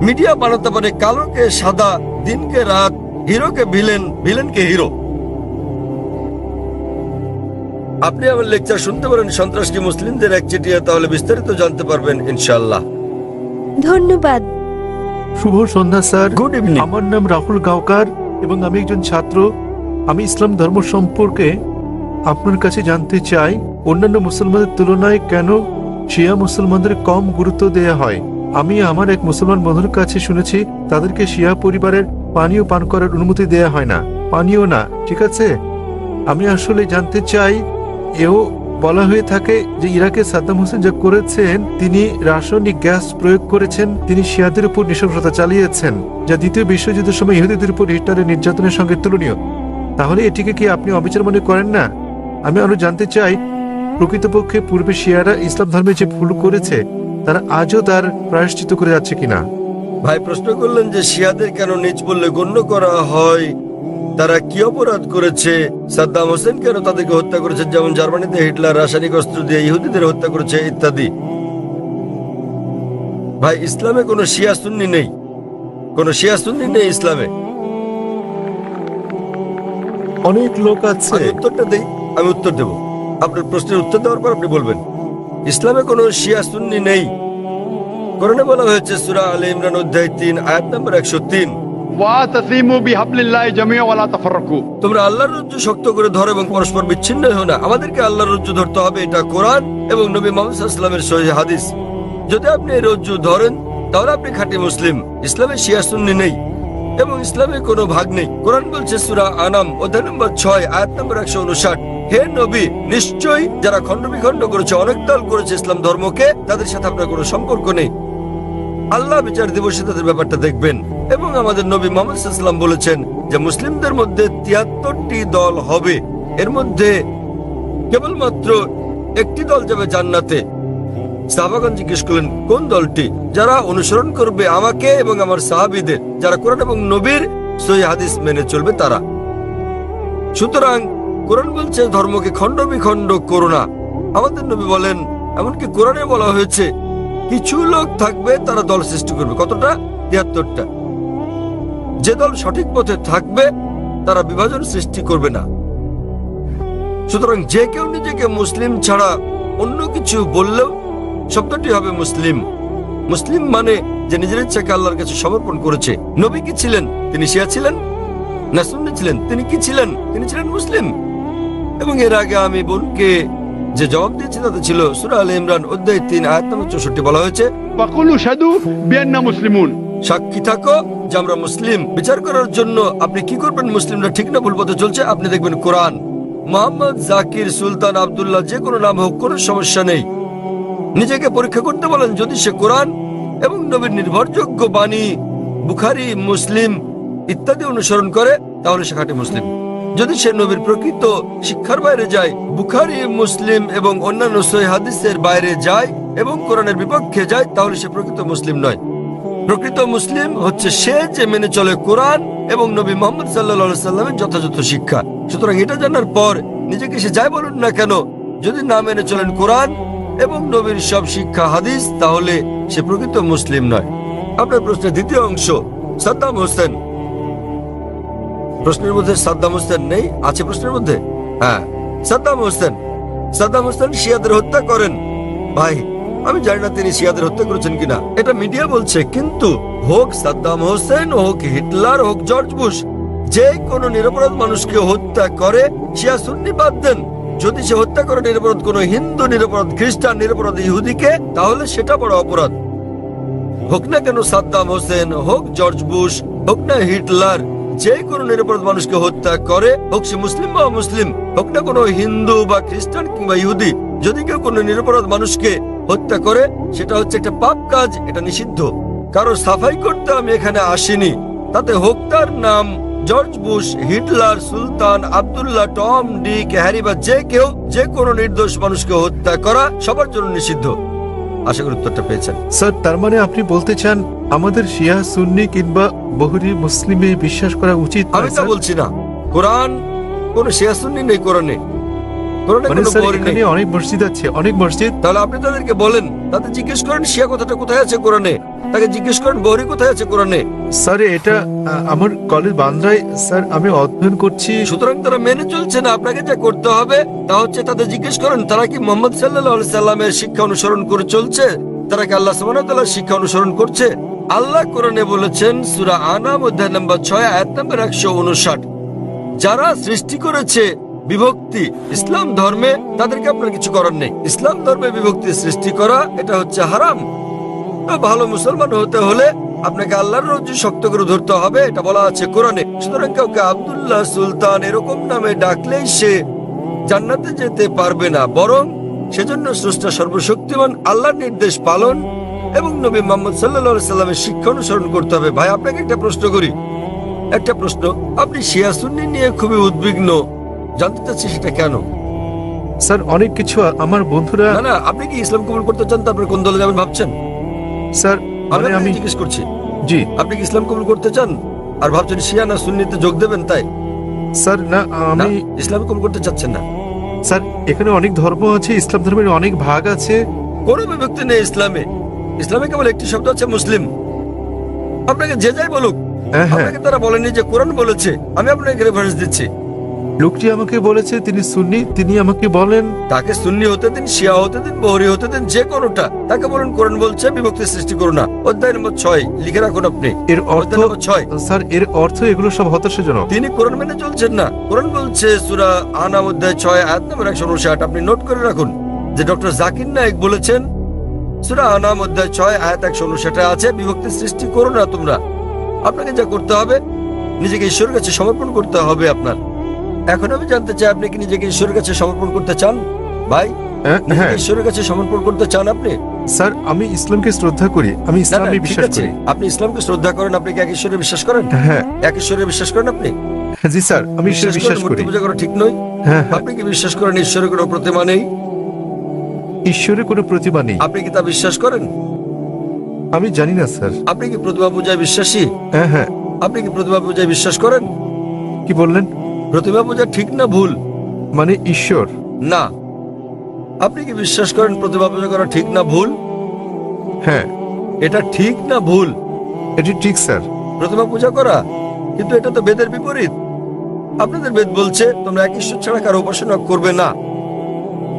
মিডিয়া বানাতে পারে কালোকে সাদা, দিনকে রাত, হিরোকে ভিলেন, ভিলেনকে হিরো। আপনি আমার লেকচার শুনতে পারেন সন্ত্রাস কি মুসলিমদের একচেটিয়া, তাহলে বিস্তারিত জানতে পারবেন ইনশাআল্লাহ।
ধন্যবাদ।
শুভ সন্ধ্যা স্যার।
Good evening.
আমার নাম রাহুল গাওকার এবং আমি একজন ছাত্র। আমি ইসলাম ধর্ম সম্পর্কে আপনার কাছে জানতে চাই, অন্যান্য মুসলমানদের তুলনায় কেন শিয়া মুসলমানদের কম গুরুত্ব দেয়া হয়। আমি আমার এক মুসলমান বন্ধুর কাছে শুনেছি তাদেরকে শিয়া পরিবারের পানীয় পান করার অনুমতি দেয়া হয় না। পানীয় না, ঠিক আছে। আমি আসলে জানতে চাই, এও বলা হয়ে থাকে যে ইরাকে সাদ্দাম হোসেন যা করেছেন, তিনি রাসায়নিক গ্যাস প্রয়োগ করেছেন, তিনি শিয়াদের উপর নৃশংসতা চালিয়েছেন, যা দ্বিতীয় বিশ্বযুদ্ধের সময় ইহুদিদের উপর হিটলারের নির্যাতনের সঙ্গে তুলনীয়। তাহলে এটিকে কি আপনি অবিচার মনে করেন না? আমি আরো জানতে চাই, প্রকৃতপক্ষে পূর্বে শিয়ারা ইসলাম ধর্মে যে ভুল করেছে তারা আজও তার প্রায়শ্চিত্ত করে যাচ্ছে কিনা।
ভাই প্রশ্ন করলেন যে শিয়াদের কেন নিচ বললে গণ্য করা হয়, তারা কি অপরাধ করেছে, সাদ্দাম হোসেন কেন তাদেরকে হত্যা করেছে, যেমন জার্মানিতে হিটলার রাসায়নিক অস্ত্র দিয়ে ইহুদিদের হত্যা করেছে ইত্যাদি। ভাই ইসলামে কোনো শিয়া সুন্নি নেই, কোনো শিয়া সুন্নি নেই ইসলামে।
অনেক লোক আছে।
আমি উত্তরটা দেই, আমি উত্তর দেব। আপনার প্রশ্নের উত্তর দেওয়ার পর আপনি বলবেন। ইসলামে কোনো শিয়া সুন্নি নেই। কোরআনে বলা হয়েছে সূরা আলে ইমরান অধ্যায় 3 আয়াত নম্বর 103,
ওয়াতাসিমু বিহাবলিল্লাহি জামিআ ওয়া লা তাফাররাকু।
তোমরা আল্লাহর রজ্জু শক্ত করে ধরো এবং পরস্পর বিচ্ছিন্ন হও না। আমাদেরকে আল্লাহর রজ্জু ধরতে হবে, এটা কোরআন এবং নবী মুহাম্মদ সাল্লাল্লাহু আলাইহি ওয়াসাল্লামের সহিহ হাদিস। যদি আপনি এই রজ্জু ধরেন তাহলে আপনি খাঁটি মুসলিম। ইসলামে শিয়া সুন্নি নেই এবং ইসলামে কোনো ভাগ নেই। কোরআন বলছে সূরা আনাম অধ্যায় নম্বর 6 আয়াত নম্বর 159, হে নবী, নিশ্চয়ই যারা খণ্ড বিখণ্ড করেছে, অনেক দল করেছে ইসলাম ধর্মকে, তাদের সাথে আপনার কোনো সম্পর্ক নেই। আল্লাহ বিচার দিবসে তাদের ব্যাপারটা দেখবেন। এবং আমাদের নবী মুহাম্মদ সাল্লাল্লাহু আলাইহি ওয়াসাল্লাম বলেছেন যে মুসলিমদের মধ্যে 73টি দল হবে, এর মধ্যে কেবলমাত্র একটি দল যাবে জান্নাতে। সাহাবাগণ জিজ্ঞেস করলেন কোন দলটি? যারা অনুসরণ করবে আমাকে এবং আমার সাহাবীদের, যারা কোরআন এবং নবীর সহিহ হাদিস মেনে চলবে তারা। সুতরাং কোরআন বলছে ধর্মকে খণ্ড বিখণ্ড করো না। আমাদের নবী বলেন, এমনকি কোরআনে বলা হয়েছে কিছু লোক থাকবে তারা দল সৃষ্টি করবে। কতটা? 73টা। যে দল সঠিক পথে থাকবে তারা বিভাজন সৃষ্টি করবে না। সুতরাং যে কেউ নিজেকে মুসলিম ছাড়া অন্য কিছু বললেও শব্দটি হবে মুসলিম। মুসলিম মানে যে নিজের ইচ্ছাকে আল্লাহর কাছে সমর্পণ করেছে। নবী কি ছিলেন? তিনি শিয়া ছিলেন না সুন্নি ছিলেন? তিনি কি ছিলেন? তিনি ছিলেন মুসলিম। এবং এর আগে আমি বোনকে যে জবাব দিয়েছি তাতে ছিল সূরা আলে ইমরান অধ্যায় 3 আয়াত নম্বর 64 বলা হয়েছে,
ওয়াকুলু শাদু বিআন্না মুসলিমুন।
সাক্ষী থাকো যে আমরা মুসলিম। বিচার করার জন্য আপনি কি করবেন মুসলিমরা ঠিক না ভুল পথে চলছে? আপনি দেখবেন কোরআন। মোহাম্মদ, জাকির, সুলতান, আব্দুল্লাহ, যে কোনো নাম হোক, কোনো সমস্যা নেই। নিজেকে পরীক্ষা করতে বলেন। যদি সে কোরআন এবং নবীর নির্ভরযোগ্য বাণী, বুখারী, মুসলিম ইত্যাদি অনুসরণ করে তাহলে সে খাঁটি মুসলিম। যদি সে নবীর প্রকৃত শিক্ষার বাইরে যায়, বুখারী, মুসলিম এবং অন্যান্য সহিহ হাদিসের বাইরে যায় এবং কোরআনের বিপক্ষে যায়, তাহলে সে প্রকৃত মুসলিম নয়। প্রকৃত মুসলিম হচ্ছে সে যে মেনে চলে কোরআন এবং নবী মুহাম্মদ সাল্লাল্লাহু আলাইহি সাল্লামের যথাযথ শিক্ষা। সুতরাং এটা জানার পর নিজেকে সে যাই বলুন না কেন, যদি না মেনে চলেন কোরআন এবং নবীর সব শিক্ষা হাদিস, তাহলে সে প্রকৃত মুসলিম নয়। আপনার প্রশ্নের দ্বিতীয় অংশ, সাদ্দাম হোসেন। প্রশ্নের মধ্যে সাদ্দাম হোসেন নেই? আছে প্রশ্নের মধ্যে? হ্যাঁ, সাদ্দাম হোসেন। সাদ্দাম হোসেন শিয়াদের হত্যা করেন। ভাই আমি জানি না তিনি শিয়াদের হত্যা করেছেন কিনা, এটা মিডিয়া বলছে। কিন্তু হোক সাদ্দাম হোসেন, হোক হিটলার, হোক জর্জ বুশ, যে কোনো নিরপরাধ মানুষকে হত্যা করে, শিয়া সুন্নি বাদ দেন, যদি সে হত্যা করে নিরপরাধ কোনো হিন্দু, নিরপরাধ খ্রিস্টান, নিরপরাধ ইহুদিকে, তাহলে সেটা বড় অপরাধ। হোক না কেন সাদ্দাম হোসেন, হোক জর্জ বুশ, হোক না হিটলার, যে কোনো নিরপরাধ মানুষকে হত্যা করে, হোক সে মুসলিম বা মুসলিম, হোক না কোনো হিন্দু বা খ্রিস্টান কিংবা ইহুদি, যদি কেউ কোনো নিরপরাধ মানুষকে হত্যা করে, সেটা হচ্ছে একটা পাপ কাজ, এটা নিষিদ্ধ। কারো সাফাই করতে আমি এখানে আসিনি। তাতে হোক তার নাম জর্জ বুশ, হিটলার, সুলতান, আব্দুল্লাহ, টম, ডিক, হ্যারি বা যে কেউ, যে কোনো নির্দোষ মানুষকে হত্যা করা সবার জন্য নিষিদ্ধ। আশা করি উত্তরটা পেয়েছেন।
স্যার তার মানে আপনি বলতে চান আমাদের শিয়া সুন্নি কিংবা বহুরি মুসলিমে বিশ্বাস করা উচিত নয়,
আমি তা
স্যার?
বলছি না। কোরআন কোন শিয়া সুন্নি নেই, কোরআনে কোরআনে
মানে
কোনো
স্যার
বহরি নেই।
এখানে অনেক মসজিদ আছে, অনেক মসজিদ।
তাহলে আপনি তাদেরকে বলেন, তাদের জিজ্ঞেস করেন শিয়া কথাটা কোথায় আছে কোরআনে, তাকে জিজ্ঞেস করেন বহরি কোথায় আছে কোরআনে।
স্যার এটা আমার কলেজ বান্দ্রায় স্যার আমি অধ্যয়ন করছি।
সুতরাং তারা মেনে চলছে না। আপনাকে যা করতে হবে তা হচ্ছে তাদের জিজ্ঞেস করেন তারা কি মোহাম্মদ সাল্লাল্লাহু আলাইহি সাল্লামের শিক্ষা অনুসরণ করে চলছে, তারা কি আল্লাহ সুবহানাহু ওয়া তাআলার শিক্ষা অনুসরণ করছে। আল্লাহ কোরআনে বলেছেন সূরা আনাম অধ্যায় নম্বর 6 আয়াত নম্বর 159, যারা সৃষ্টি করেছে বিভক্তি ইসলাম ধর্মে, তাদেরকে আপনার কিছু করার নেই। ইসলাম ধর্মে বিভক্তি সৃষ্টি করা এটা হচ্ছে হারাম। ভালো মুসলমান হতে হলে আপনাকে আল্লাহর রজ্জু শক্ত করে ধরতে হবে, এটা বলা আছে কোরআনে। সুতরাং কাউকে আব্দুল্লাহ সুলতান এরকম নামে ডাকলেই সে জান্নাতে যেতে পারবে না, বরং সেজন্য স্রষ্টা সর্বশক্তিমান আল্লাহর নির্দেশ পালন এবং নবী মুহাম্মদ সাল্লাল্লাহু আলাইহি সাল্লামের শিক্ষা অনুসরণ করতে হবে। ভাই আপনাকে একটা প্রশ্ন করি, একটা প্রশ্ন। আপনি শিয়া সুন্নি নিয়ে খুবই উদ্বিগ্ন, জানতে চাচ্ছি সেটা কেন?
স্যার অনেক কিছু আমার বন্ধুরা।
না না, আপনি কি ইসলাম কবুল করতে চান? তারপরে কোন দলে যাবেন ভাবছেন?
স্যার
আমি
মানে আমি
আপনাকে জিজ্ঞেস করছি,
জি
আপনি কি ইসলাম কবুল করতে চান আর ভাবছেন শিয়া না সুন্নিতে যোগ দেবেন? তাই
স্যার না
না,
আমি
ইসলাম কবুল করতে চাচ্ছেন না।
স্যার এখানে অনেক ধর্ম আছে, ইসলাম ধর্মের অনেক ভাগ আছে।
কোনো বিভক্তি নেই ইসলামে। ইসলামে কেবল একটি শব্দ আছে মুসলিম। আপনাকে যে যাই বলুক,
হ্যাঁ হ্যাঁ,
আপনাকে তারা বলেনি যে কোরআন বলেছে। আমি আপনাকে রেফারেন্স দিচ্ছি।
লোকটি আমাকে বলেছে তিনি সুন্নি, তিনি আমাকে বলেন
তাকে সুন্নি হতে দিন, শিয়া হতে দিন, বহরি হতে দিন, যে কোনোটা। তাকে বলেন কোরআন বলছে বিভক্তি সৃষ্টি করো না। অধ্যায় নম্বর 6 লিখে রাখুন আপনি।
এর অর্থ
অধ্যায় নম্বর 6।
স্যার এর অর্থ এগুলো সব হতাশাজনক।
তিনি কোরআন মেনে চলছেন না। কোরআন বলছে সূরা আনাম অধ্যায় 6 আয়াত নম্বর 159, আপনি নোট করে রাখুন যে ডক্টর জাকির নায়েক বলেছেন সূরা আনাম অধ্যায় 6 আয়াত 159 আছে বিভক্তি সৃষ্টি করো না তোমরা। আপনাকে যা করতে হবে নিজেকে ঈশ্বরের কাছে সমর্পণ করতে হবে আপনার। এখন আমি জানতে চাই আপনি কি নিজেকে ঈশ্বরের কাছে সমর্পণ করতে চান? ভাই নিজেকে
হ্যাঁ
ঈশ্বরের কাছে সমর্পণ করতে চান আপনি?
স্যার আমি ইসলামকে শ্রদ্ধা করি, আমি
না, না,
ইসলামে
ঠিক
বিশ্বাস
আছে।
করি।
আপনি ইসলামকে শ্রদ্ধা করেন, আপনি কি এক ঈশ্বরে বিশ্বাস করেন?
হ্যাঁ
এক ঈশ্বরে বিশ্বাস করেন আপনি?
জি স্যার আমি ঈশ্বরে বিশ্বাস
করেন,
করি।
মূর্তি পূজা করা ঠিক নয়।
হ্যাঁ হ্যাঁ,
আপনি কি বিশ্বাস করেন ঈশ্বরের কোনো প্রতিমা নেই?
ঈশ্বরের কোনো প্রতিভা নেই।
আপনি কি তা বিশ্বাস করেন?
আমি জানি না স্যার।
আপনি কি প্রতিমা পূজায় বিশ্বাসী?
হ্যাঁ হ্যাঁ,
আপনি কি প্রতিমা পূজায় বিশ্বাস করেন?
কি বললেন?
প্রতিমা পূজা ঠিক না ভুল?
মানে ঈশ্বর?
না। আপনি কি বিশ্বাস করেন প্রতিমা পূজা করা ঠিক না ভুল?
হ্যাঁ
এটা ঠিক না ভুল?
এটি ঠিক স্যার।
প্রতিমা পূজা করা, কিন্তু এটা তো বেদের বিপরীত। আপনাদের বেদ বলছে তোমরা এক ঈশ্বর ছাড়া কারো উপাসনা করবে না।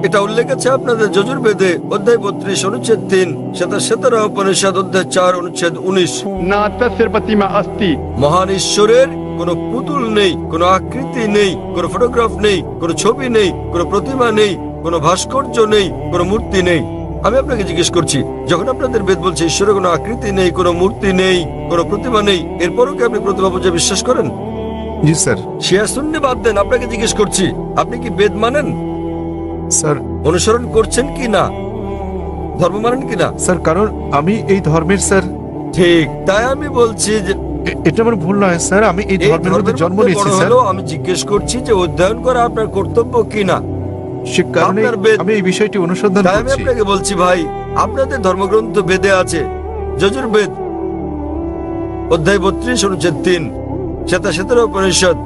এটা উল্লেখ আছে আপনাদের যজুর্বেদে অধ্যায় 32 অনুচ্ছেদ 3, শ্বেতাশ্বেতারা উপনিষদ অধ্যায় 4 অনুচ্ছেদ 19।
न तस्य प्रतिमा अस्ति
মহান ঈশ্বরের কোনো পুতুল নেই, কোনো আকৃতি নেই, কোনো ফটোগ্রাফ নেই, কোনো ছবি নেই, কোনো প্রতিমা নেই, কোনো ভাস্কর্য নেই, কোনো মূর্তি নেই। আমি আপনাকে জিজ্ঞেস করছি, যখন আপনাদের বেদ বলছে ঈশ্বরের কোনো আকৃতি নেই, কোনো মূর্তি নেই, কোনো প্রতিমা নেই, এরপরও কি আপনি প্রতিমা পূজা বিশ্বাস করেন?
জি স্যার।
শিয়া সুন্নি বাদ দেন, আপনাকে জিজ্ঞেস করছি আপনি কি বেদ মানেন?
স্যার
অনুসরণ করছেন কি না? ধর্ম মানেন কি না?
স্যার কারণ আমি এই ধর্মের স্যার।
ঠিক তাই আমি বলছি যে
এটা আমার ভুল নয় স্যার, আমি এই
এই
ধর্মের মধ্যে জন্ম
মধ্যে
নিয়েছি
বড়
স্যার।
হলেও আমি জিজ্ঞেস করছি যে অধ্যয়ন করা আপনার কর্তব্য কি না।
সে কারণে
আপনার বেদ-
আমি এই বিষয়টি অনুসন্ধান
তাই আমি
করছি।
আপনাকে বলছি ভাই, আপনাদের ধর্মগ্রন্থ বেদে আছে যজুর্বেদ অধ্যায় 32 অনুচ্ছেদ 3, শ্বেতাশ্বেতারা উপনিষদ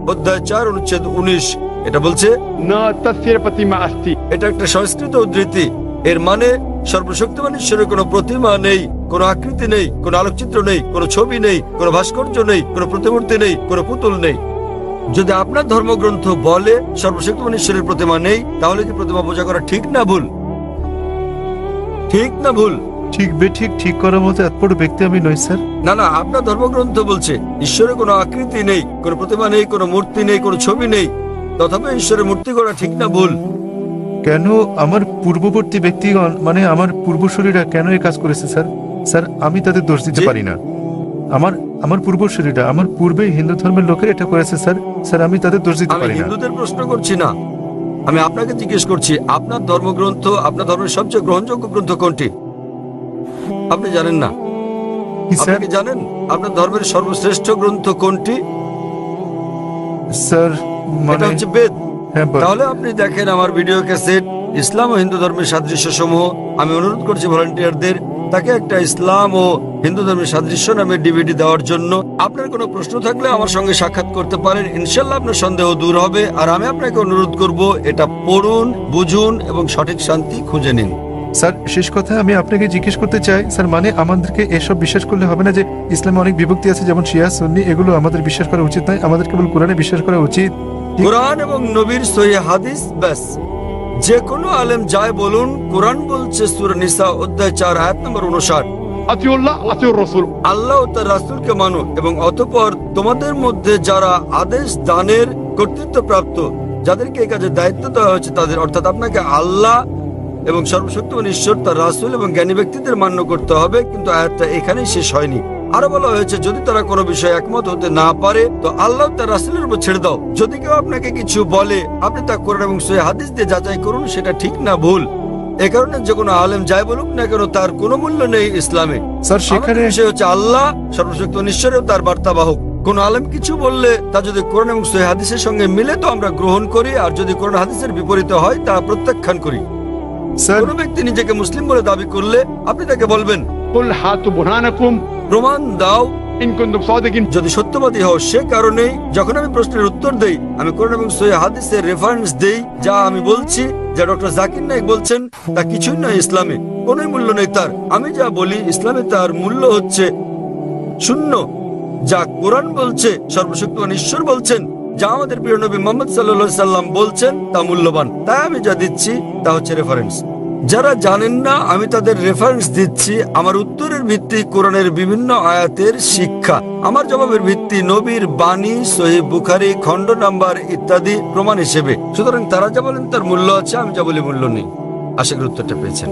অধ্যায় 4 অনুচ্ছেদ 19। এটা বলছে,
न तस्य प्रतिमा अस्ति
এটা একটা সংস্কৃত উদ্ধৃতি। এর মানে সর্বশক্তিমান ঈশ্বরের কোনো প্রতিমা নেই, কোনো আকৃতি নেই, কোনো আলোকচিত্র নেই, কোনো ছবি নেই, কোনো ভাস্কর্য নেই, কোনো প্রতিমূর্তি নেই, কোনো পুতুল নেই। যদি আপনার ধর্মগ্রন্থ বলে সর্বশক্তিমান ঈশ্বরের প্রতিমা নেই, তাহলে কি প্রতিমা পূজা করা ঠিক না ভুল? ঠিক না ভুল?
ঠিক বেঠিক ঠিক করার মতো এত বড় ব্যক্তি আমি নই স্যার।
না না, আপনার ধর্মগ্রন্থ বলছে ঈশ্বরের কোনো আকৃতি নেই, কোনো প্রতিমা নেই, কোনো মূর্তি নেই, কোনো ছবি নেই, তথাপি ঈশ্বরের মূর্তি করা ঠিক না ভুল?
কেন আমার পূর্ববর্তী ব্যক্তিগণ মানে আমার পূর্বসূরীরা কেন এই কাজ করেছে স্যার? স্যার আমি তাদের দোষ দিতে
জি।
পারি না। আমার আমার পূর্বসূরীরা, আমার পূর্বে হিন্দু ধর্মের লোকের এটা করেছে স্যার। স্যার আমি তাদের দোষ দিতে
আমি
পারি না।
হিন্দুদের প্রশ্ন করছি না, আমি আপনাকে জিজ্ঞেস করছি আপনার ধর্মগ্রন্থ, আপনার ধর্মের সবচেয়ে গ্রহণযোগ্য গ্রন্থ কোনটি? আপনি জানেন না?
কি স্যার?
আপনি কি জানেন আপনার ধর্মের সর্বশ্রেষ্ঠ গ্রন্থ কোনটি?
স্যার
এটা
মানে
হচ্ছে বেদ।
হ্যাঁ
তাহলে আপনি দেখেন আমার ভিডিও ক্যাসেট ইসলাম ও হিন্দু ধর্মের সাদৃশ্য সমূহ। আমি অনুরোধ করছি ভলান্টিয়ারদের তাকে একটা ইসলাম ও হিন্দু ধর্মের সাদৃশ্য নামে ডিভিডি দেওয়ার জন্য। আপনার কোনো প্রশ্ন থাকলে আমার সঙ্গে সাক্ষাৎ করতে পারেন, ইনশাল্লাহ আপনার সন্দেহ দূর হবে। আর আমি আপনাকে অনুরোধ করব এটা পড়ুন, বুঝুন এবং সঠিক শান্তি খুঁজে নিন।
স্যার, শেষ কথা আমি আপনাকে জিজ্ঞেস করতে চাই স্যার, মানে আমাদেরকে এসব বিশ্বাস করলে হবে না যে ইসলামে অনেক বিভক্তি আছে, যেমন শিয়া সুন্নি, এগুলো আমাদের বিশ্বাস করা উচিত নয়, আমাদের কেবল কোরআনে বিশ্বাস করা উচিত।
কোরআন এবং নবীর সহিহ হাদিস ব্যাস। যে কোনো আলেম যায় বলুন, কোরআন বলছে সূরা নিসা অধ্যায় 4 আয়াত নম্বর 59,
আতিউল্লাহ আতিউর রাসূল।
আল্লাহ ও তার রাসূলকে মানো এবং অতঃপর তোমাদের মধ্যে যারা আদেশ দানের কর্তৃত্ব প্রাপ্ত, যাদেরকে এই কাজের দায়িত্ব দেওয়া হয়েছে তাদের, অর্থাৎ আপনাকে আল্লাহ এবং সর্বশক্তিমান ঈশ্বর, তার রাসূল এবং জ্ঞানী ব্যক্তিদের মান্য করতে হবে। কিন্তু আয়াতটা এখানেই শেষ হয়নি। আরো বলা হয়েছে যদি তারা কোনো বিষয়ে একমত হতে না পারে তো আল্লাহ তার রাসূলের উপর ছেড়ে দাও। যদি কেউ আপনাকে কিছু বলে আপনি তা কোরআন এবং সহিহ হাদিস দিয়ে যাচাই করুন সেটা ঠিক না ভুল। এ কারণে যে কোনো আলেম যাই বলুক না কেন তার কোনো মূল্য নেই ইসলামে।
স্যার, সেখানে
আমাদের বিষয় হচ্ছে আল্লাহ সর্বশক্তিমান ঈশ্বর ও তার বার্তাবাহক। কোন আলেম কিছু বললে তা যদি কোরআন এবং সহিহ হাদিসের সঙ্গে মিলে তো আমরা গ্রহণ করি, আর যদি কোরআন হাদিসের বিপরীতে হয় তা প্রত্যাখ্যান করি।
স্যার,
কোন ব্যক্তি নিজেকে মুসলিম বলে দাবি করলে আপনি তাকে বলবেন
কুল হাতু বুরহানাকুম
প্রমাণ দাও
ইন কুনতুম সাদিকিন।
যদি সত্যবাদী হও। সে কারণেই যখন আমি প্রশ্নের উত্তর দেই আমি কোরআন এবং সহিহ হাদিসের রেফারেন্স দেই। যা আমি বলছি, যা ডক্টর জাকির নায়েক বলছেন, তা কিছুই নয় ইসলামে, কোনোই মূল্য নেই তার। আমি যা বলি ইসলামে তার মূল্য হচ্ছে শূন্য। যা কোরআন বলছে, সর্বশক্তিমান ঈশ্বর বলছেন, যা আমাদের প্রিয় নবী মুহাম্মদ সাল্লাল্লাহু আলাইহি সাল্লাম বলছেন তা মূল্যবান। তাই আমি যা দিচ্ছি তা হচ্ছে রেফারেন্স। যারা জানেন না আমি তাদের রেফারেন্স দিচ্ছি। আমার উত্তরের ভিত্তি কোরআনের বিভিন্ন আয়াতের শিক্ষা, আমার জবাবের ভিত্তি নবীর বাণী, সহিহ বুখারী খণ্ড নাম্বার ইত্যাদি প্রমাণ হিসেবে। সুতরাং তারা যা বলেন তার মূল্য আছে, আমি যা বলি মূল্য নেই। আশা করি উত্তরটা পেয়েছেন।